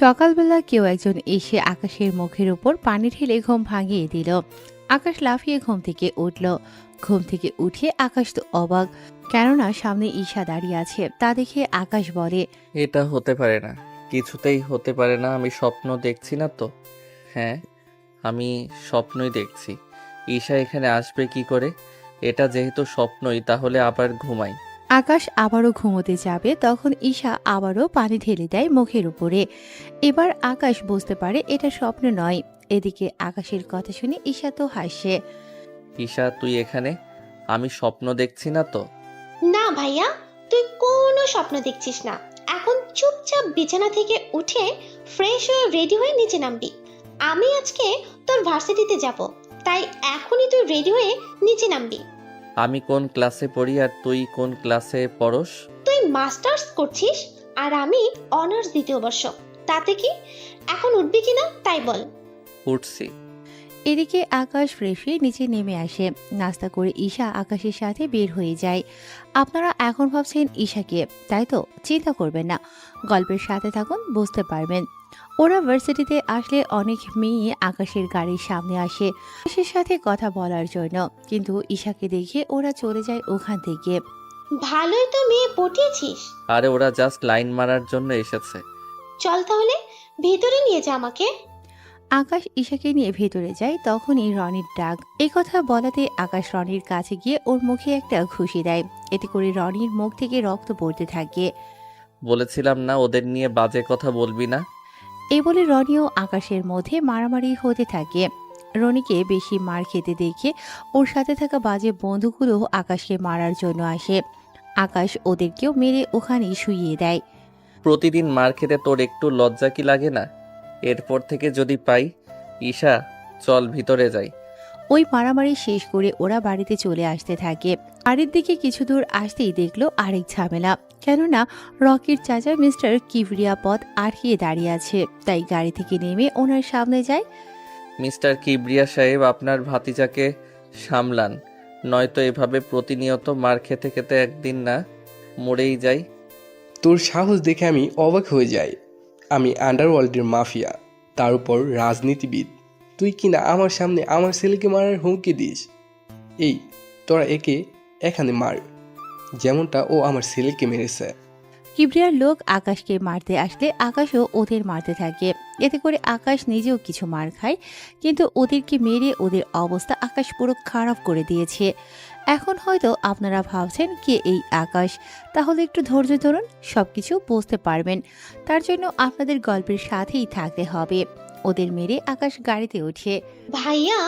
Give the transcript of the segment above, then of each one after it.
সকালবেলা কেউ একজন এসে আকাশের মুখের উপর পানি ঢেলে ঘুম ভাঙিয়ে দিল। আকাশ লাফিয়ে ঘুম থেকে উঠল। ঘুম থেকে উঠে আকাশ তো অবাক, কেননা সামনে ঈশা দাঁড়িয়ে আছে। তা দেখে আকাশ বলে, এটা হতে পারে না, কিছুতেই হতে পারে না। আমি স্বপ্ন দেখছি না তো? হ্যাঁ, আমি স্বপ্নই দেখছি। ঈশা এখানে আসবে কি করে? এটা যেহেতু স্বপ্নই, তাহলে আবার ঘুমাই। আকাশ আবারও ঘুমোতে যাবে, তখন ঈশা আবারও পানি ঢেলে দেয় মুখের উপরে। এবার আকাশ বুঝতে পারে এটা স্বপ্ন নয়। এদিকে আকাশের কথা শুনে ঈশা তো হাসে। ঈশা, তুই এখানে? আমি স্বপ্ন দেখছি না তো? না ভাইয়া, তুই কোনো স্বপ্ন দেখছিস না। এখন চুপচাপ বিছানা থেকে উঠে ফ্রেশ হয়ে রেডি হয়ে নিচে নামবি। আমি আজকে তোর ভার্সিটিতে যাব, তাই এখনই তুই রেডি হয়ে নিচে নামবি। আমি কোন ক্লাসে পড়ি আর তুই কোন ক্লাসে পড়স? তুই মাস্টার্স করছিস আর আমি অনার্স দ্বিতীয় বর্ষ। তাতে কি? এখন উঠবি কিনা তাই বল। উঠছি। এদিকে আকাশ ফ্রেশ হয়ে নিচে নেমে আসে। নাস্তা করে ঈশা আকাশের সাথে বের হয়ে যায়। আপনারা এখন ভাবছেন ঈশাকে, তাই তো? চিন্তা করবেন না, গল্পের সাথে থাকুন, বুঝতে পারবেন। ওরা ভার্সিটিতে আসলে অনেক মেয়ে আকাশের গাড়ির সামনে আসে আকাশের সাথে কথা বলার জন্য, কিন্তু ঈশাকে দেখে ওরা চলে যায় ওখান থেকে। ভালোই তো মেয়ে পটিয়েছিস। আরে ওরা জাস্ট লাইন মারার জন্য এসেছে। চল তাহলে ভিতরে নিয়ে যা আমাকে। আকাশ ঈশাকে নিয়ে ভেতরে যায়, তখনই রনির ডাক। এই কথা বলাতে আকাশ রনির কাছে গিয়ে ওর মুখে একটা ঘুষি দেয়। এতে করে রনির মুখ থেকে রক্ত পড়তে থাকে। বলেছিলাম না ওদের নিয়ে বাজে কথা বলবি না? এই বলে রনি ও আকাশের মধ্যে মারামারি হতে থাকে। রনিকে বেশি মার খেতে দেখে ওর সাথে থাকা বাজে বন্ধুগুলো আকাশকে মারার জন্য আসে। আকাশ ওদেরকেও মেরে ওখানেই শুইয়ে দেয়। প্রতিদিন মার খেতে তোর একটু লজ্জা কি লাগে না? এরপর থেকে যদি পাই। ঈশা, চল ভিতরে যাই। ওই মারামারি শেষ করে ওরা বাড়িতে চলে আসতে থাকে। বাড়ির দিকে কিছু দূর আসতেই দেখলো আরেক ঝামেলা, কেননা রকির চাচা মিস্টার কিবরিয়া পথ আটকিয়ে দাঁড়িয়ে আছে। তাই গাড়ি থেকে নেমে ওনার সামনে যায়। মিস্টার কিবরিয়া সাহেব, আপনার ভাতিজাকে সামলান, নয়তো এভাবে প্রতিনিয়ত মার খেতে খেতে একদিন না মরেই যাই। তোর সাহস দেখে আমি অবাক হয়ে যাই। আমি আন্ডারওয়ার্ল্ডের মাফিয়া, তার উপর রাজনীতিবিদ। তুই কিনা আমার সামনে আমার ছেলেকে মারার হুমকি দিস। এই, তোরা একে এখানে মার, যেমনটা ও আমার ছেলেকে মেরেছে। কিবরিয়ার লোক আকাশকে মারতে আসলে আকাশও ওদের মারতে থাকে। এতে করে আকাশ নিজেও কিছু মার খায়, কিন্তু ওদেরকে মেরে ওদের অবস্থা আকাশ পুরো খারাপ করে দিয়েছে। এখন হয়তো আপনারা ভাবছেন কে এই আকাশ, তাহলে একটু ধৈর্য ধরুন, সবকিছু বুঝতে পারবেন। তার জন্য আপনাদের গল্পের সাথেই থাকতে হবে। ওদের মেরে আকাশ গাড়িতে ওঠে। ভাইয়া,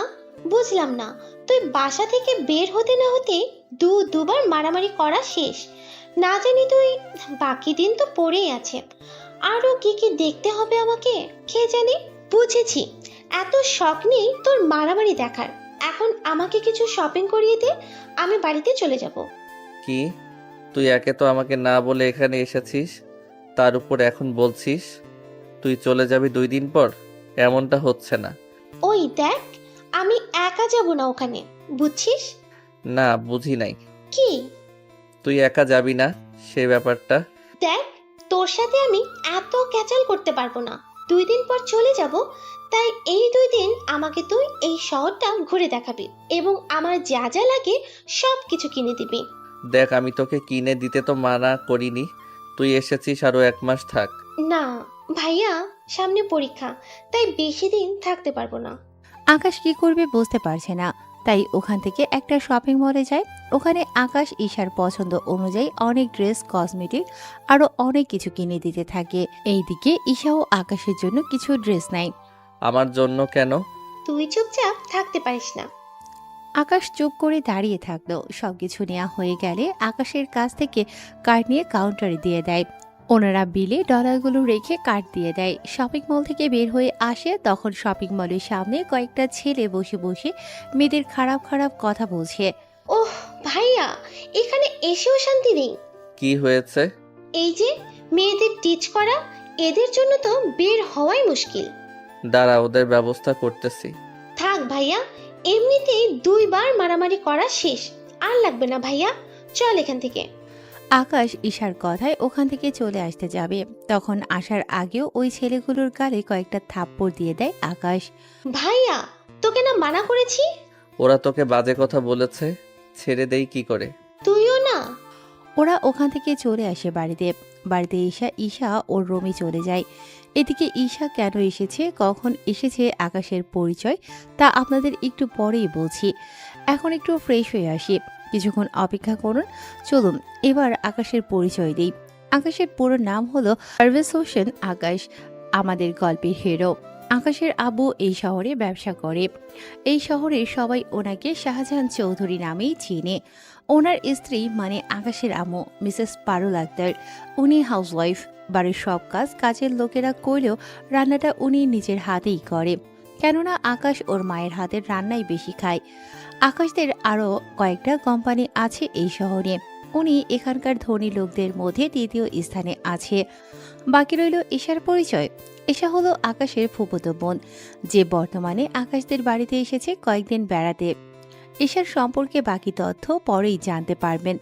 বুঝলাম না, তুই বাসা থেকে বের হতে না হতে দুবার মারামারি করা শেষ। না জানি তুই বাকি দিন তো পড়েই আছে। আরো কি কি দেখতে হবে আমাকে কে জানে। বুঝেছি, এত শখ নেই তোর মারামারি দেখার। এখন আমাকে কিছু শপিং করিয়ে দে, আমি বাড়িতে চলে যাব। কি? তুই একে তো আমাকে না বলে এখানে এসেছিস, তার উপর এখন বলছিস তুই চলে যাবি 2 দিন পর? এমনটা হচ্ছে না। ওই দেখ, আমি একা যাব না ওখানে, বুঝছিস? না, বুঝি নাই। কি? তুই একা যাবি না, সে ব্যাপারটা। দেখ, তোর সাথে আমি এত ক্যাচাল করতে পারবো না। 2 দিন পর চলে যাব, তাই এই 2 দিন আমাকে তুই এই শহরটা ঘুরে দেখাবি এবং আমার যা যা লাগে সব কিছু কিনে দিবি। দেখ, আমি তোকে কিনে দিতে তো মানা করিনি, তুই এসেছিস, আরো 1 মাস থাক। না ভাইয়া, সামনে পরীক্ষা, তাই বেশি দিন থাকতে পারবো না। আকাশ কি করবে বুঝতে পারছে না, তাই ওখান থেকে একটা শপিং মলে যায়। ওখানে আকাশ ঈশার পছন্দ অনুযায়ী অনেক ড্রেস, কসমেটিক আরো অনেক কিছু কিনে দিতে থাকে। এইদিকে ঈশাও আকাশের জন্য কিছু ড্রেস নেয়। আমার জন্য কেন? তুই চুপচাপ থাকতে পারিস না। আকাশ চুপ করে দাঁড়িয়ে থাকলো। সবকিছু নেওয়া হয়ে গেলে আকাশের কাছ থেকে কার্ড নিয়ে কাউন্টারে দিয়ে দেয়। ওনারা বিলে ডলারগুলো রেখে কার্ড দিয়ে দেয়। শপিং মল থেকে বের হয়ে আসে, তখন শপিং মলের সামনে কয়েকটা ছেলে বসে বসে মেয়েদের খারাপ খারাপ কথা বলছে। ওহ ভাইয়া, এখানে এসেও শান্তি নেই। কি হয়েছে? এই যে মেয়েদের টিচ করা, এদের জন্য তো বের হওয়াই মুশকিল। দাঁড়া, ওদের ব্যবস্থা করতেছি। থাক ভাইয়া, এমনিতেই 2বার মারামারি করা শেষ, আর লাগবে না ভাইয়া, চল এখান থেকে। আকাশ ঈশার কথায় ওখান থেকে চলে আসতে যাবে, তখন আসার আগেও ওই ছেলেগুলোর গালে কয়েকটা থাপ্পড় দিয়ে দেয় আকাশ। ভাইয়া, তোকে না মানা করেছি? ওরা তোকে বাজে কথা বলেছে, ছেড়ে দেই কি করে? তুইও না? ওরা ওখান থেকে চলে আসে বাড়িতে। বাড়িতে ঈশা ওর রুমে চলে যায়। এদিকে ঈশা কেন এসেছে, কখন এসেছে, আকাশের পরিচয় তা আপনাদের একটু পরেই বলছি। এখন একটু ফ্রেশ হয়ে আসি, কিছুক্ষণ অপেক্ষা করুন। চলুন এবার আকাশের পরিচয় দিই। আকাশের পুরো নাম হলো পারভেজ হোসেন আকাশ, আমাদের গল্পের হিরো। আকাশের আব্বু এই শহরে ব্যবসা করে। এই শহরের সবাই ওনাকে শাহজাহান চৌধুরী নামেই চিনে। ওনার স্ত্রী মানে আকাশের আম্মু মিসেস পারুল আক্তার, উনি হাউসওয়াইফ। বাড়ির সব কাজের লোকেরা করলেও রান্নাটা উনি নিজের হাতেই করে, কেননা আকাশ ওর মায়ের হাতের রান্নাই বেশি খায়। আকাশদের আরও কয়েকটা কোম্পানি আছে এই শহরে। উনি এখানকার ধনী লোকদের মধ্যে তৃতীয় স্থানে আছে। বাকি রইল ঈশার পরিচয়। ঈশা হলো আকাশের ফুফুতো বোন, যে বর্তমানে আকাশদের বাড়িতে এসেছে কয়েকদিন বেড়াতে। ঈশার সম্পর্কে বাকি তথ্য পরেই জানতে পারবেন।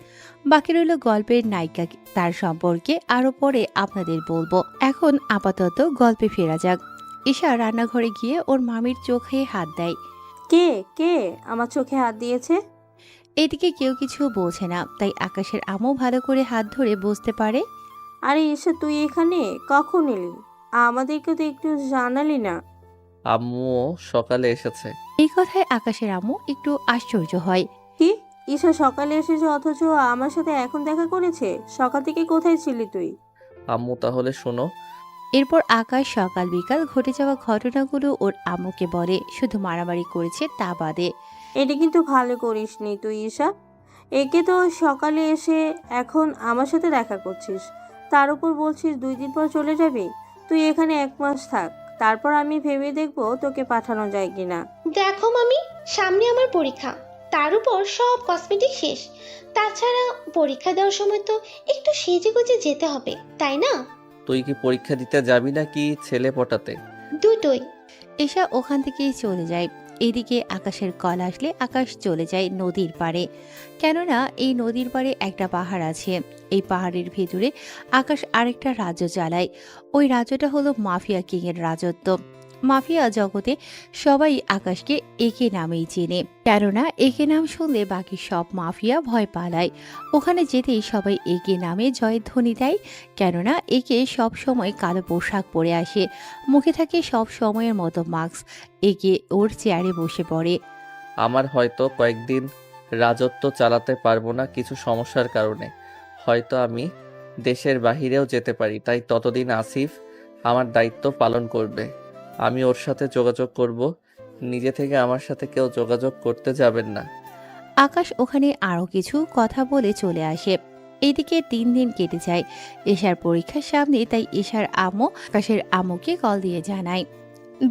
বাকি রইল গল্পের নায়িকা, তার সম্পর্কে আরো পরে আপনাদের বলবো। এখন আপাতত গল্পে ফেরা যাক। ঈশা রান্নাঘরে গিয়ে ওর মামির চোখে হাত দেয়। কে কে আমার চোখে হাত দিয়েছে? এদিকে কেউ কিছু বলছে না, তাই আকাশের আম্মু ভালো করে হাত ধরে বুঝতে পারে। আরে এসে তুই এখানে কখন এলি? আমাদেরকে তো একটু জানালি না। আম্মুও সকালে এসেছে। এই কথায় আকাশের আম্মু একটু আশ্চর্য হয়। কি, ঈশা সকালে এসেছে অথচ আমার সাথে এখন দেখা করেছে? সকাল থেকে কোথায় ছিলি তুই? আম্মু তাহলে শোনো। এরপর আকাশ সকাল বিকাল ঘটে যাওয়া ঘটনাগুলো ওর আম্মুকে বলে, শুধু মারামারি করেছে তা বাদে। এটা কিন্তু ভালো করিসনি তুই ঈশা। একে তো সকালে এসে এখন আমার সাথে দেখা করছিস, তার উপর বলছিস 2 দিন পর চলে যাবি। তুই এখানে 1 মাস থাক, তারপর আমি ভেবে দেখবো তোকে পাঠানো যায় কিনা। দেখো মামি, সামনে আমার পরীক্ষা, তার উপর সব কসমেটিক শেষ। তাছাড়া পরীক্ষা দেওয়ার সময় তো একটু সেজে গুজে যেতে হবে, তাই না? তুই কি পরীক্ষা দিতে যাবি নাকি ছেলে পটাতে? দুটোই। ঈশা ওখান থেকেই চলে যায়। এদিকে আকাশের কল আসলে আকাশ চলে যায় নদীর পাড়ে, কেননা এই নদীর পাড়ে একটা পাহাড় আছে। এই পাহাড়ের ভেতরে আকাশ আরেকটা রাজ্য চালায়। ওই রাজ্যটা হলো মাফিয়া কিংয়ের রাজত্ব। মাফিয়া জগতে সবাই আকাশকে একে নামেই চেনে, কেননা একে নাম শুনলে বাকি সব মাফিয়া ভয় পালায়। ওখানে যেতেই সবাই একে নামে জয়ধ্বনি দেয়, কেননা একে সব সময় কালো পোশাক পরে আসে, মুখে থাকে সব সময়ের মতো মাস্ক। একে ওর চেয়ারে বসে পড়ে। আমার হয়তো কয়েকদিন রাজত্ব চালাতে পারবো না কিছু সমস্যার কারণে, হয়তো আমি দেশের বাহিরেও যেতে পারি, তাই ততদিন আসিফ আমার দায়িত্ব পালন করবে। আমি ওর সাথে যোগাযোগ করব, নিজে থেকে আমার সাথে কেউ যোগাযোগ করতে যাবেন না। আকাশ ওখানে আরো কিছু কথা বলে চলে আসে। এদিকে 3 দিন কেটে যায়। ঈশার পরীক্ষার সামনে, তাই ঈশার আম্মু আকাশের আম্মুকে কল দিয়ে জানায়।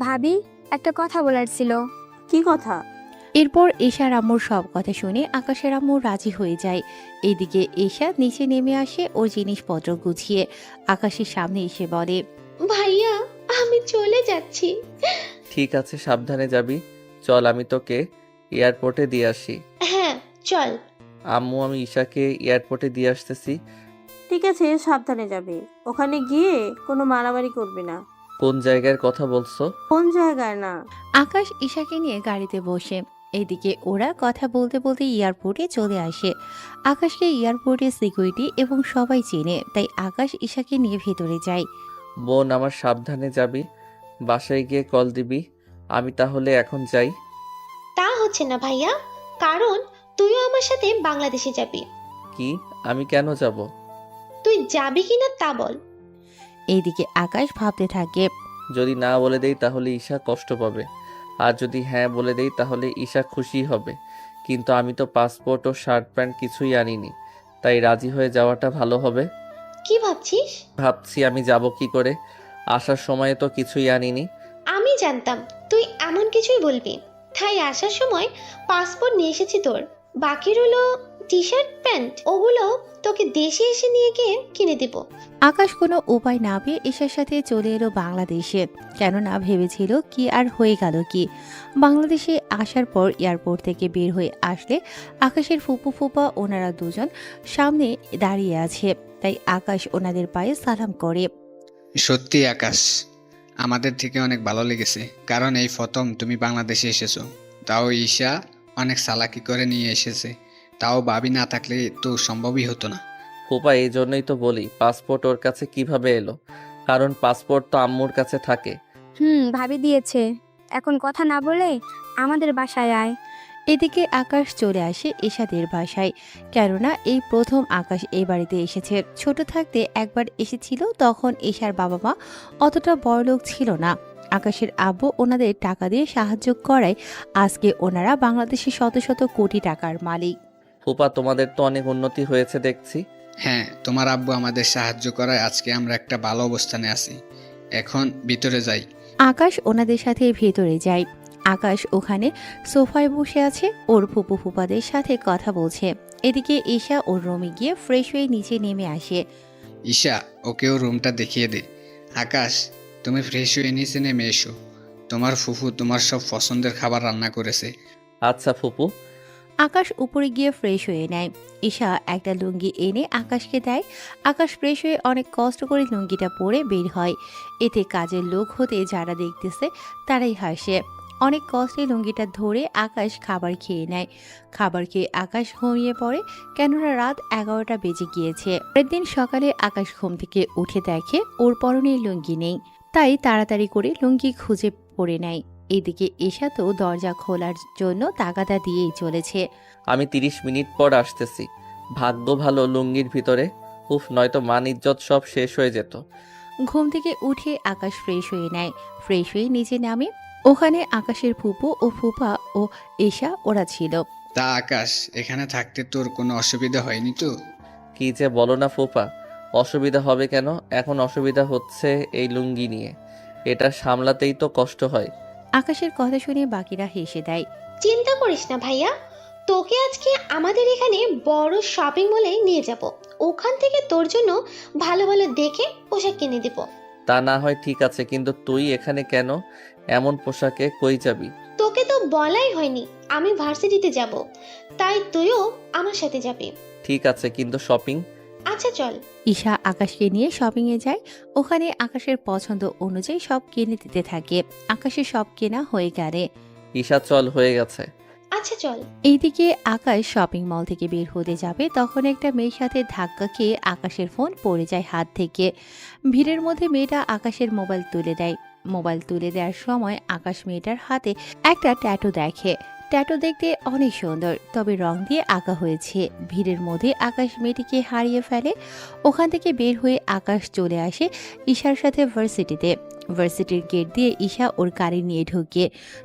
ভাবি, একটা কথা বলার ছিল। কি কথা? এরপর ঈশার আম্মুর সব কথা শুনে আকাশের আম্মু রাজি হয়ে যায়। এদিকে ঈশা নিচে নেমে আসে ওর জিনিসপত্র গুছিয়ে আকাশের সামনে এসে বলে, ভাইয়া, আমি চলে যাচ্ছি। ঠিক আছে, সাবধানে যাবি। চল আমি তোকে এয়ারপোর্টে দিয়ে আসি। হ্যাঁ, চল। আম্মু, আমি ঈশাকে এয়ারপোর্টে দিয়ে আসতেছি। ঠিক আছে, সাবধানে যাবে। ওখানে গিয়ে কোনো মারামারি করবি না। কোন জায়গার কথা বলছো? কোন জায়গায় না? আকাশ ঈশাকে নিয়ে গাড়িতে বসে। এদিকে ওরা কথা বলতে বলতে এয়ারপোর্টে চলে আসে। আকাশকে এয়ারপোর্টে সিকিউরিটি এবং সবাই চেনে, তাই আকাশ ঈশাকে নিয়ে ভেতরে যায়। বোন আমার, সাবধানে যাবি, বাসায় গিয়ে কল দিবি। আমি তাহলে এখন যাই। তা হচ্ছে না ভাইয়া, কারণ তুইও আমার সাথে বাংলাদেশে যাবি। কি? আমি কেন যাব? তুই যাবি কিনা তা বল। এইদিকে আকাশ ভাবতে থাকে। যদি না বলে দেই তাহলে ঈশা কষ্ট পাবে, আর যদি হ্যাঁ বলে দেই তাহলে ঈশা খুশি হবে। কিন্তু আমি তো পাসপোর্ট ও শার্ট প্যান্ট কিছুই আনিনি, তাই রাজি হয়ে যাওয়াটা ভালো হবে। কি ভাবছিস? ভাবছি আমি যাব কি করে, আসার সময়ে তো কিছুই আনিনি। আমি জানতাম তুই এমন কিছুই বলবি, তাই আসার সময় পাসপোর্ট নিয়ে এসেছি তোর। বাকি রইলো টি শার্ট প্যান্ট ওগুলো তোকে দেশে এসে নিয়ে গিয়ে কিনে দেব। আকাশ কোনো উপায় না পেয়ে ঈশার সাথে চলে এলো বাংলাদেশে। কেননা ভেবেছিল কি আর হয়ে গেল কি, বাংলাদেশে আসার পর এয়ারপোর্ট থেকে বের হয়ে আসলে আকাশের ফুপু ফুপা ওনারা দুজন সামনে দাঁড়িয়ে আছে, তাই আকাশ ওনাদের পায়ে সালাম করে। সত্যি আকাশ, আমাদের থেকে অনেক ভালো লেগেছে, কারণ এই প্রথম তুমি বাংলাদেশে এসেছো, তাও ঈশা অনেক চালাকি করে নিয়ে এসেছে, তাও ভাবি না থাকলে তো সম্ভবই হতো না। ফুপা এই জন্যই তো বলি পাসপোর্ট ওর কাছে কিভাবে এলো, কারণ পাসপোর্ট তো আম্মুর কাছে থাকে। ভাবি দিয়েছে। এখন কথা না বলে আমাদের বাসায় আয়। এদিকে আকাশ চলে আসে ঈশাদের বাসায়, কেননা এই প্রথম আকাশ এই বাড়িতে এসেছে। ছোট থাকতে একবার এসেছিল, তখন ঈশার বাবা মা অতটা বড়লোক ছিল না। আকাশের আব্বু ওনাদের টাকা দিয়ে সাহায্য করায় আজকে ওনারা বাংলাদেশে শত শত কোটি টাকার মালিক। ফুপা তোমাদের তো অনেক উন্নতি হয়েছে দেখছি। হ্যাঁ, তোমার আব্বু আমাদের সাহায্য করায় আজকে আমরা একটা ভালো অবস্থানে আছি। এখন ভিতরে যাই। আকাশ ওনাদের সাথে ভেতরে যায়। আকাশ ওখানে সোফায় বসে আছে, ওর ফুপু ফুপাদের সাথে কথা বলছে। এদিকে ঈশা ওর রুমে গিয়ে ফ্রেশ হয়ে নিচে নেমে আসে। ঈশা, ওকেও রুমটা দেখিয়ে দে। আকাশ, তুমি ফ্রেশ হয়ে নিচে নেমে এসো, তোমার ফুফু তোমার সব পছন্দের খাবার রান্না করেছে। আচ্ছা ফুপু। আকাশ উপরে গিয়ে ফ্রেশ হয়ে নেয়। ঈশা একটা লুঙ্গি এনে আকাশকে দেয়। আকাশ ফ্রেশ হয়ে অনেক কষ্ট করে লুঙ্গিটা পরে বের হয়। এতে কাজের লোক হতে যারা দেখতেছে তারাই হাসে। অনেক কষ্টে লুঙ্গিটা ধরে আকাশ খাবার খেয়ে নেয়। খাবার খেয়ে আকাশ ঘুমিয়ে পড়ে, কেননা রাত 11টা বেজে গিয়েছে। পরের দিন সকালে আকাশ ঘুম থেকে উঠে দেখে ওর পরনে লুঙ্গি নেই, তাই তাড়াতাড়ি করে লুঙ্গি খুঁজে পড়ে নেয়। এদিকে ঈশা তো দরজা খোলার জন্য তাগাদা দিয়েই চলেছে। আমি 30 মিনিট পর আসতেছি। ভাগ্য ভালো লুঙ্গির ভিতরে, উফ, নয়তো মান ইজ্জত সব শেষ হয়ে যেত। ঘুম থেকে উঠে আকাশ ফ্রেশ হয়ে নেয়। ফ্রেশ হয়ে নিচে নামে। ওখানে আকাশের ফুপু ও ফুপা ও ঈশা ওরা ছিল। তা আকাশ, এখানে থাকতে তোর কোনো অসুবিধা হয়নি তো? কি যে বলো না ফুপা, অসুবিধা হবে কেন? এখন অসুবিধা হচ্ছে এই লুঙ্গি নিয়ে, এটা সামলাতেই তো কষ্ট হয়। আকাশের কথা শুনে বাকিরা হেসে দেয়। চিন্তা করিস না ভাইয়া, তোকে আজকে আমাদের এখানে বড় শপিং মলে নিয়ে যাব। ওখান থেকে তোর জন্য ভালো ভালো দেখে পোশাক কিনে দেব। তা না হয় ঠিক আছে, কিন্তু তুই এখানে কেন? এমন পোশাকে কই যাবি? তোকে তো বলাই হয়নি আমি ভার্সিটিতে যাব, তাই তুইও আমার সাথে যাবি। ঠিক আছে, কিন্তু শপিং? আচ্ছা চল। ঈশা আকাশকে নিয়ে শপিংয়ে যায়। ওখানে আকাশের পছন্দ অনুযায়ী সব কিনে দিতে থাকে। আকাশের সব কেনা হয়ে গেলে ঈশা চল, হয়ে গেছে। আচ্ছা চল। এইদিকে আকাশ শপিং মল থেকে বের হতে যাবে, তখন একটা মেয়ের সাথে ধাক্কা খেয়ে আকাশের ফোন পড়ে যায় হাত থেকে। ভিড়ের মধ্যে মেয়েটা আকাশের মোবাইল তুলে দেয়। মোবাইল তুলে দেওয়ার সময় আকাশ মেয়েটার হাতে একটা ট্যাটু দেখে। ট্যাটু দেখতে অনেক সুন্দর, তবে রং দিয়ে আঁকা হয়েছে। ভিড়ের মধ্যে আকাশ মেয়েটিকে হারিয়ে ফেলে। ওখান থেকে বের হয়ে আকাশ চলে আসে ঈশার সাথে ভার্সিটিতে। ভার্সিটির গেট দিয়ে ঈশা ওর গাড়ি নিয়ে ঢুকে।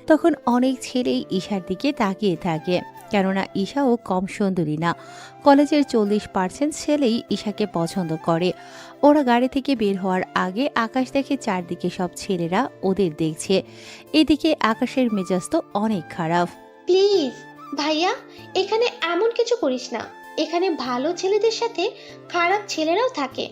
তখন অনেক ছেলেই ঈশার দিকে তাকিয়ে থাকে, কেননা ঈশাও কম সুন্দরী না। কলেজের 40% ছেলেই ঈশাকে পছন্দ করে। ওরা গাড়ি থেকে বের হওয়ার আগে আকাশ দেখে চারদিকে সব ছেলেরা ওদের দেখছে। এদিকে আকাশের মেজাজ তো অনেক খারাপ। প্লিজ ভাইয়া, এখানে এমন কিছু করিস না। এখানে ভালো ছেলেদের সাথে খারাপ ছেলেরাও থাকে।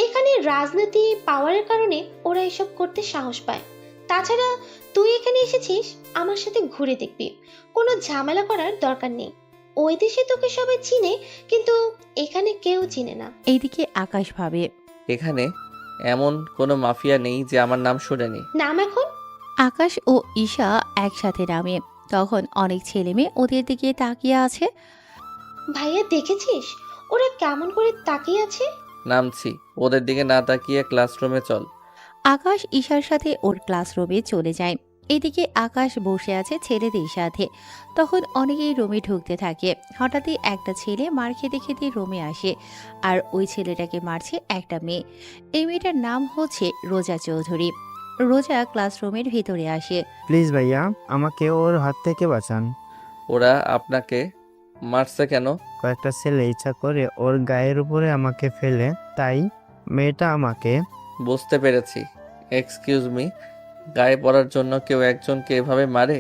এখানে রাজনীতি পাওয়ারের কারণে ওরা এসব করতে সাহস পায়। তাছাড়া তুই এখানে এসেছিস আমার সাথে ঘুরে দেখবি, কোনো ঝামেলা করার দরকার নেই। ওই দেশে তোকে সবাই চিনে, কিন্তু এখানে কেউ চিনে না। এইদিকে আকাশ ভাবে, এখানে এমন কোনো মাফিয়া নেই যে আমার নাম শোনেনি। নাম এখন? আকাশ ও ঈশা একসাথে নামে। তখন অনেক ছেলে মেয়ে ওদের দিকে তাকিয়ে আছে। ভাইয়া দেখেছিস ওরা কেমন করে তাকিয়ে আছে? নামছি, ওদের দিকে না তাকিয়ে ক্লাসরুমে চল। আকাশ ঈশার সাথে ওর ক্লাসরুমে চলে যায়। এদিকে আকাশ বসে আছে ছেলেদের সাথে। তখন অনেকেই রুমে ঢুকতে থাকে। হঠাৎই একটা ছেলে মার খেতে খেতে রুমে আসে, আর ওই ছেলেটাকে মারছে একটা মেয়ে। এই মেয়েটার নাম হচ্ছে রোজা চৌধুরী। রোজা ক্লাসরুমের ভিতরে আসে। প্লিজ ভাইয়া, আমাকে ওর হাত থেকে বাঁচান। ওরা আপনাকে মারছে কেন? কয়েকটা ছেলে ইচ্ছা করে ওর গায়ের উপরে আমাকে ফেলে, তাই মেয়েটা আমাকে। বুঝতে পেরেছি। এক্সকিউজ মি, গায়ে পড়ার জন্য কেউ একজনকে এভাবে মারে?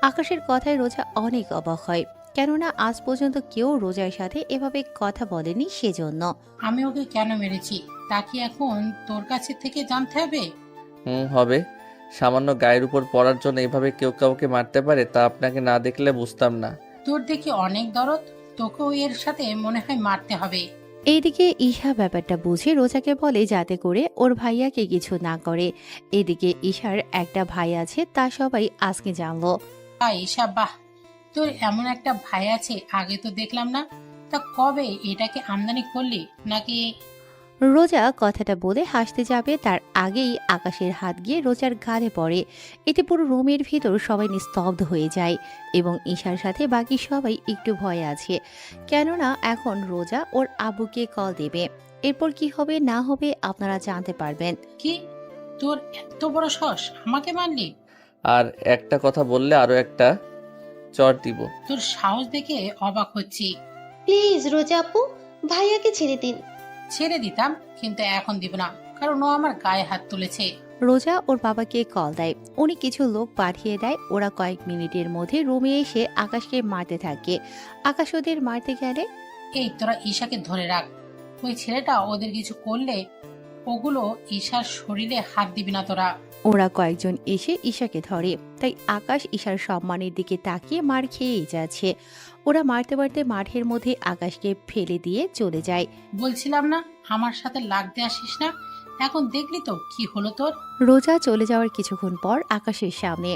আকাশের কথায় রোজা অনেক অবাক হয়। কেননা আজ পর্যন্ত কেউ রোজার সাথে এভাবে কথা বলেনি সেজন্য। আমি ওকে কেন মেরেছি তা কি এখন তোর কাছে থেকে জানতে হবে? হবে। সামান্য গায়ের উপর পড়ার জন্য এভাবে কেউ কাউকে মারতে পারে তা আপনাকে না দেখলে বুঝতাম না। তোর দেখি অনেক দরদ, তোকেও এর সাথে মনে হয় মারতে হবে। এইদিকে ঈশা ব্যাপারটা বুঝে রোজাকে বলে যাতে করে ওর ভাইয়াকে কিছু না করে। এদিকে ঈশার একটা ভাই আছে, তা সবাই আজকে জানলো। ঈশা, বাহ, তোর এমন একটা ভাই আছে, আগে তো দেখলাম না। তা কবে এটাকে আমদানি করলি নাকি? রোজা কথাটা বলে হাসতে যাবে তার আগেই আকাশের হাত গিয়ে রোজার গালে পড়ে। এতে পুরো রুমের ভিতর সবাই নিস্তব্ধ হয়ে যায় এবং ঈশার সাথে বাকি সবাই একটু ভয়ে আছে, কেননা এখন রোজা ওর আব্বুকে কল দেবে। এরপর কি হবে না হবে আপনারা জানতে পারবেন। কি, তোর এত বড় সাহস, আমাকে মারলি? আর একটা কথা বললে আরো একটা চড় দিব। তোর সাহস দেখে অবাক হচ্ছি। প্লিজ রোজা আপু, ভাইয়াকে ছেড়ে দিন। ছেড়ে দিতাম, কিন্তু এখন দিব না, কারণ ও আমার গায়ে হাত তুলেছে। রোজা ওর বাবাকে কল দেয়, উনি কিছু লোক পাঠিয়ে দেয়। ওরা কয়েক মিনিটের মধ্যে রুমে এসে আকাশকে মারতে থাকে। আকাশ ওদের মারতে গেলে, এই তোরা ঈশাকে ধরে রাখ, ওই ছেলেটা ওদের কিছু করলে ওগুলো ঈশার শরীরে হাত দিবি না তোরা। ওরা কয়েকজন এসে ঈশাকে ধরে, তাই আকাশ ঈশার সম্মানের দিকে তাকিয়ে মার খেয়েই যাচ্ছে। ওরা মারতে মারতে মাঠের মধ্যে আকাশকে ফেলে দিয়ে চলে যায়। বলছিলাম না আমার সাথে লাগতে আসিস না, এখন দেখলি তো কি হলো তোর। রোজা চলে যাওয়ার কিছুক্ষণ পর আকাশের সামনে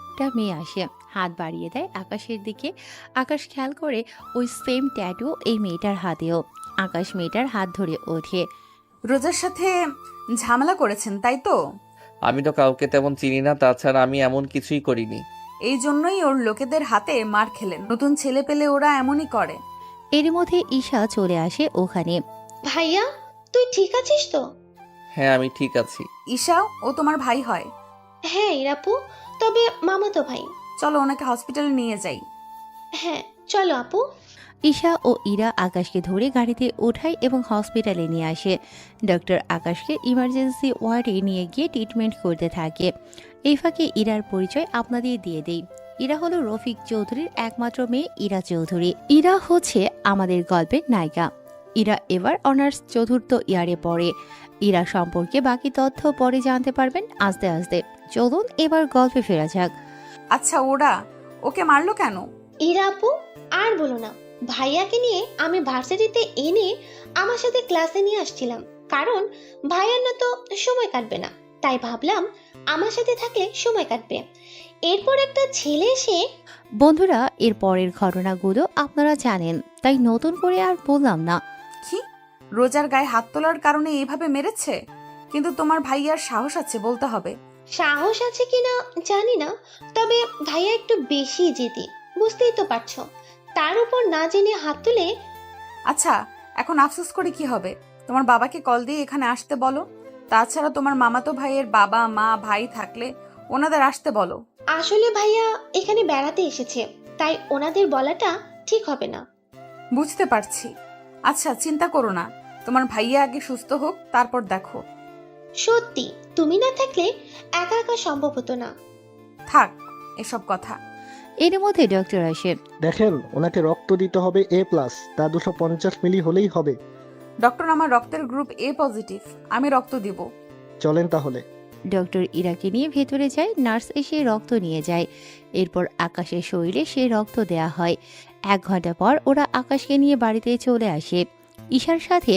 একটা মেয়ে আসে, হাত বাড়িয়ে দেয় আকাশের দিকে। আকাশ খেয়াল করে ওই সেম ট্যাটু এই মেয়েটার হাতেও। আকাশ মেয়েটার হাত ধরে ওঠে। রোজার সাথে ঝামেলা করেছেন তাই তো? আমি তো কাউকে তেমন চিনি না, তাছাড়া আমি এমন কিছুই করিনি। এই জন্যই ওর লোকেদের হাতে মার খেলেন। নতুন ছেলে পেলে ওরা এমনই করে। এর মধ্যে ঈশা চলে আসে ওখানে। ভাইয়া, তুই ঠিক আছিস তো? হ্যাঁ, আমি ঠিক আছি। ঈশা, ও তোমার ভাই হয়? হ্যাঁ ইরাপু, তবে মামাতো ভাই। চলো ওনাকে হসপিটালে নিয়ে যাই। হ্যাঁ চলো আপু। ঈশা ও ইরা আকাশকে ধরে গাড়িতে ওঠায় এবং হসপিটালে নিয়ে আসে। ডক্টর আকাশকে ইমার্জেন্সি ওয়ার্ডে নিয়ে গিয়ে ট্রিটমেন্ট করতে থাকে। এই ফাঁকে ইরার পরিচয় আপনাদের দিয়ে দেই। ইরা হলো রফিক চৌধুরীর একমাত্র মেয়ে ইরা চৌধুরী। ইরা হচ্ছে আমাদের গল্পের নায়িকা। ইরা এবার অনার্স চতুর্থ ইয়ারে পড়ে। ইরা সম্পর্কে বাকি তথ্য পরে জানতে পারবেন আস্তে আস্তে। চলুন এবার গল্পে ফেরা যাক। আচ্ছা, ওরা ওকে মারলো কেন? ইরাপু, আর বলো না, ভাইয়াকে নিয়ে আমি ভার্সিটিতে এনে আমার সাথে ক্লাসে নিয়ে আসছিলাম, কারণ ভাইয়ার না তো সময় কাটবে না, তাই ভাবলাম আমার সাথে থাকলে সময় কাটবে। এরপর একটা ছেলে এসে, বন্ধুরা, এর পরের ঘটনাগুলো আপনারা জানেন, তাই নতুন করে আর বললাম না। কি, রোজার গায়ে হাত তোলার কারণে এইভাবে মেরেছে? কিন্তু তোমার ভাইয়ার সাহস আছে বলতে হবে। সাহস আছে কিনা জানি না, তবে ভাইয়া একটু বেশি জেদি, বুঝতেই তো পারছো। তার উপর না জেনে হাত তুলে। আচ্ছা, এখন আফসোস করে কি হবে? তোমার বাবাকে কল দিয়ে এখানে আসতে বলো। তাছাড়া তোমার মামাতো ভাইয়ের বাবা মা ভাই থাকলে ওনাদের আসতে বলো। আসলে ভাইয়া এখানে বেড়াতে এসেছে, তাই ওনাদের বলাটা ঠিক হবে না। বুঝতে পারছি। আচ্ছা, চিন্তা করো না, তোমার ভাইয়া আগে সুস্থ হোক, তারপর দেখো। সত্যি তুমি না থাকলে একা একা সম্ভব হতো না। থাক এসব কথা। এর মধ্যে ডক্টর আসে। দেখেন, ওনাকে রক্ত দিতে হবে A+, তা 250 মিলি হলেই হবে। ডক্টর, আমার রক্তের গ্রুপ A পজিটিভ, আমি রক্ত দিব। চলেন তাহলে। ডক্টর ইরাকে নিয়ে ভেতরে যায়। নার্স এসে রক্ত নিয়ে যায়। এরপর আকাশের শরীরে সে রক্ত দেয়া হয়। 1 ঘন্টা পর ওরা আকাশকে নিয়ে বাড়িতে চলে আসে। ঈশার সাথে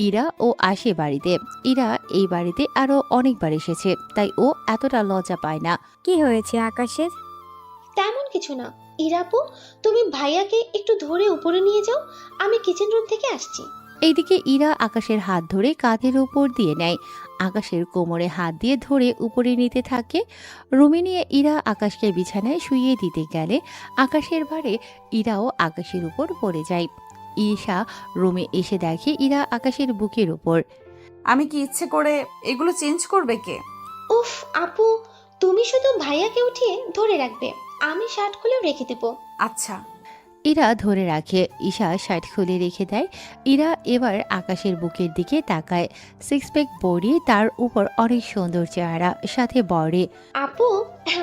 ইরা ও আসে বাড়িতে। ইরা এই বাড়িতে আরো অনেকবার এসেছে, তাই ও এতটা লজ্জা পায় না। কি হয়েছে আকাশের? তেমন কিছু না। ইরাপু, তুমি ভাইয়াকে একটু ধরে উপরে নিয়ে যাও, আমি কিচেন রুম থেকে আসছি। এইদিকে ইরা আকাশের হাত ধরে কাঁধের উপর দিয়ে নেয়। আকাশের কোমরে হাত দিয়ে ধরে উপরে নিতে থাকে। রুমে নিয়ে ইরা আকাশকে বিছানায় শুইয়ে দিতে গেলে আকাশের ভারে ইরাও আকাশের উপর পড়ে যায়। ঈশা রুমে এসে দেখে ইরা আকাশের বুকের উপর। আমি কি ইচ্ছে করে এগুলো চেঞ্জ করবে কে? উফ আপু, তুমি শুধু ভাইয়াকে উঠিয়ে ধরে রাখবে, আমি শার্ট খুলেও রেখে দেবো। আচ্ছা। ইরা ধরে রাখে। ঈশা শার্ট খুলে রেখে দেয়। ইরা এবার আকাশের বুকের দিকে তাকায়। সিক্স প্যাক বডি, তার উপর অনেক সুন্দর চেহারা, সাথে বড়ে। আপু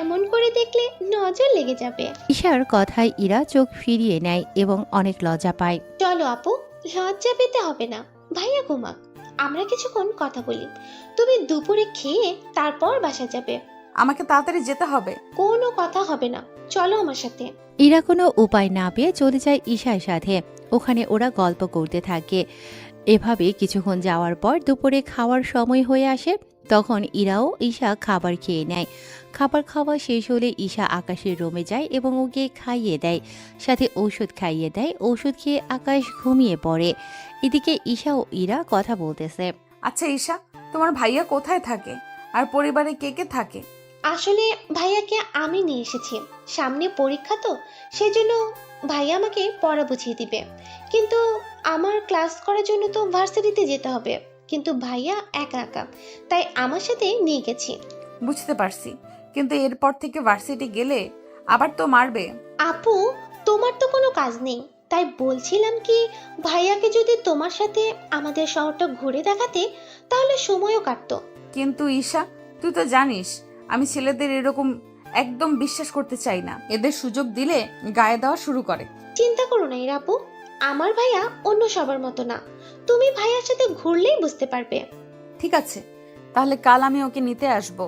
এমন করে দেখলে নজর লেগে যাবে। ঈশার কথায় ইরা চোখ ফিরিয়ে নেয় এবং অনেক লজ্জা পায়। চলো আপু, লজ্জা পেতে হবে না। ভাইয়া ঘুমাক, আমরা কিছুক্ষণ কথা বলি। তুমি দুপুরে খেয়ে তারপর বাসা যাবে। আমাকে তাড়াতাড়ি যেতে হবে। কোনো কথা হবে না, চলো আমার সাথে। ইরা কোনো উপায় না পেয়ে চলে যায় ঈশার সাথে। ওখানে ওরা গল্প করতে থাকে। এভাবে কিছুক্ষণ যাওয়ার পর দুপুরে খাওয়ার সময় হয়ে আসে। তখন ইরাও ঈশা খাবার খেয়ে নেয়। খাবার খাওয়া শেষ হলে ঈশা আকাশের রুমে যায় এবং ওকে খাইয়ে দেয়, সাথে ঔষধ খাইয়ে দেয়। ঔষধ খেয়ে আকাশ ঘুমিয়ে পড়ে। এদিকে ঈশা ও ইরা কথা বলতেছে। আচ্ছা ঈশা, তোমার ভাইয়া কোথায় থাকে আর পরিবারে কে কে থাকে? আসলে ভাইয়াকে আমি নিয়ে এসেছি, সামনে পরীক্ষা তো, সেজন্য ভাইয়া আমাকে পড়া বুঝিয়ে দিবে। কিন্তু আমার ক্লাস করার জন্য তো ভার্সিটিতে যেতে হবে, কিন্তু ভাইয়া একা একা, তাই আমার সাথে নিয়ে গেছি। বুঝতে পারছি, কিন্তু এরপর থেকে ভার্সিটি গেলে আবার তো মারবে। আপু তোমার তো কোনো কাজ নেই, তাই বলছিলাম কি, ভাইয়াকে যদি তোমার সাথে আমাদের শহরটা ঘুরে দেখাতে, তাহলে সময়ও কাটতো। কিন্তু ঈশা, তুই তো জানিস আমি ছেলেদের এরকম একদম বিশ্বাস করতে চাই না। এদের সুযোগ দিলে গায়ে দেওয়া শুরু করে। চিন্তা করো না ইরা আপু, আমার ভাইয়া অন্য সবার মতো না। তুমি ভাইয়ার সাথে ঘুরলেই বুঝতে পারবে। ঠিক আছে, তাহলে কাল আমি ওকে নিতে আসব।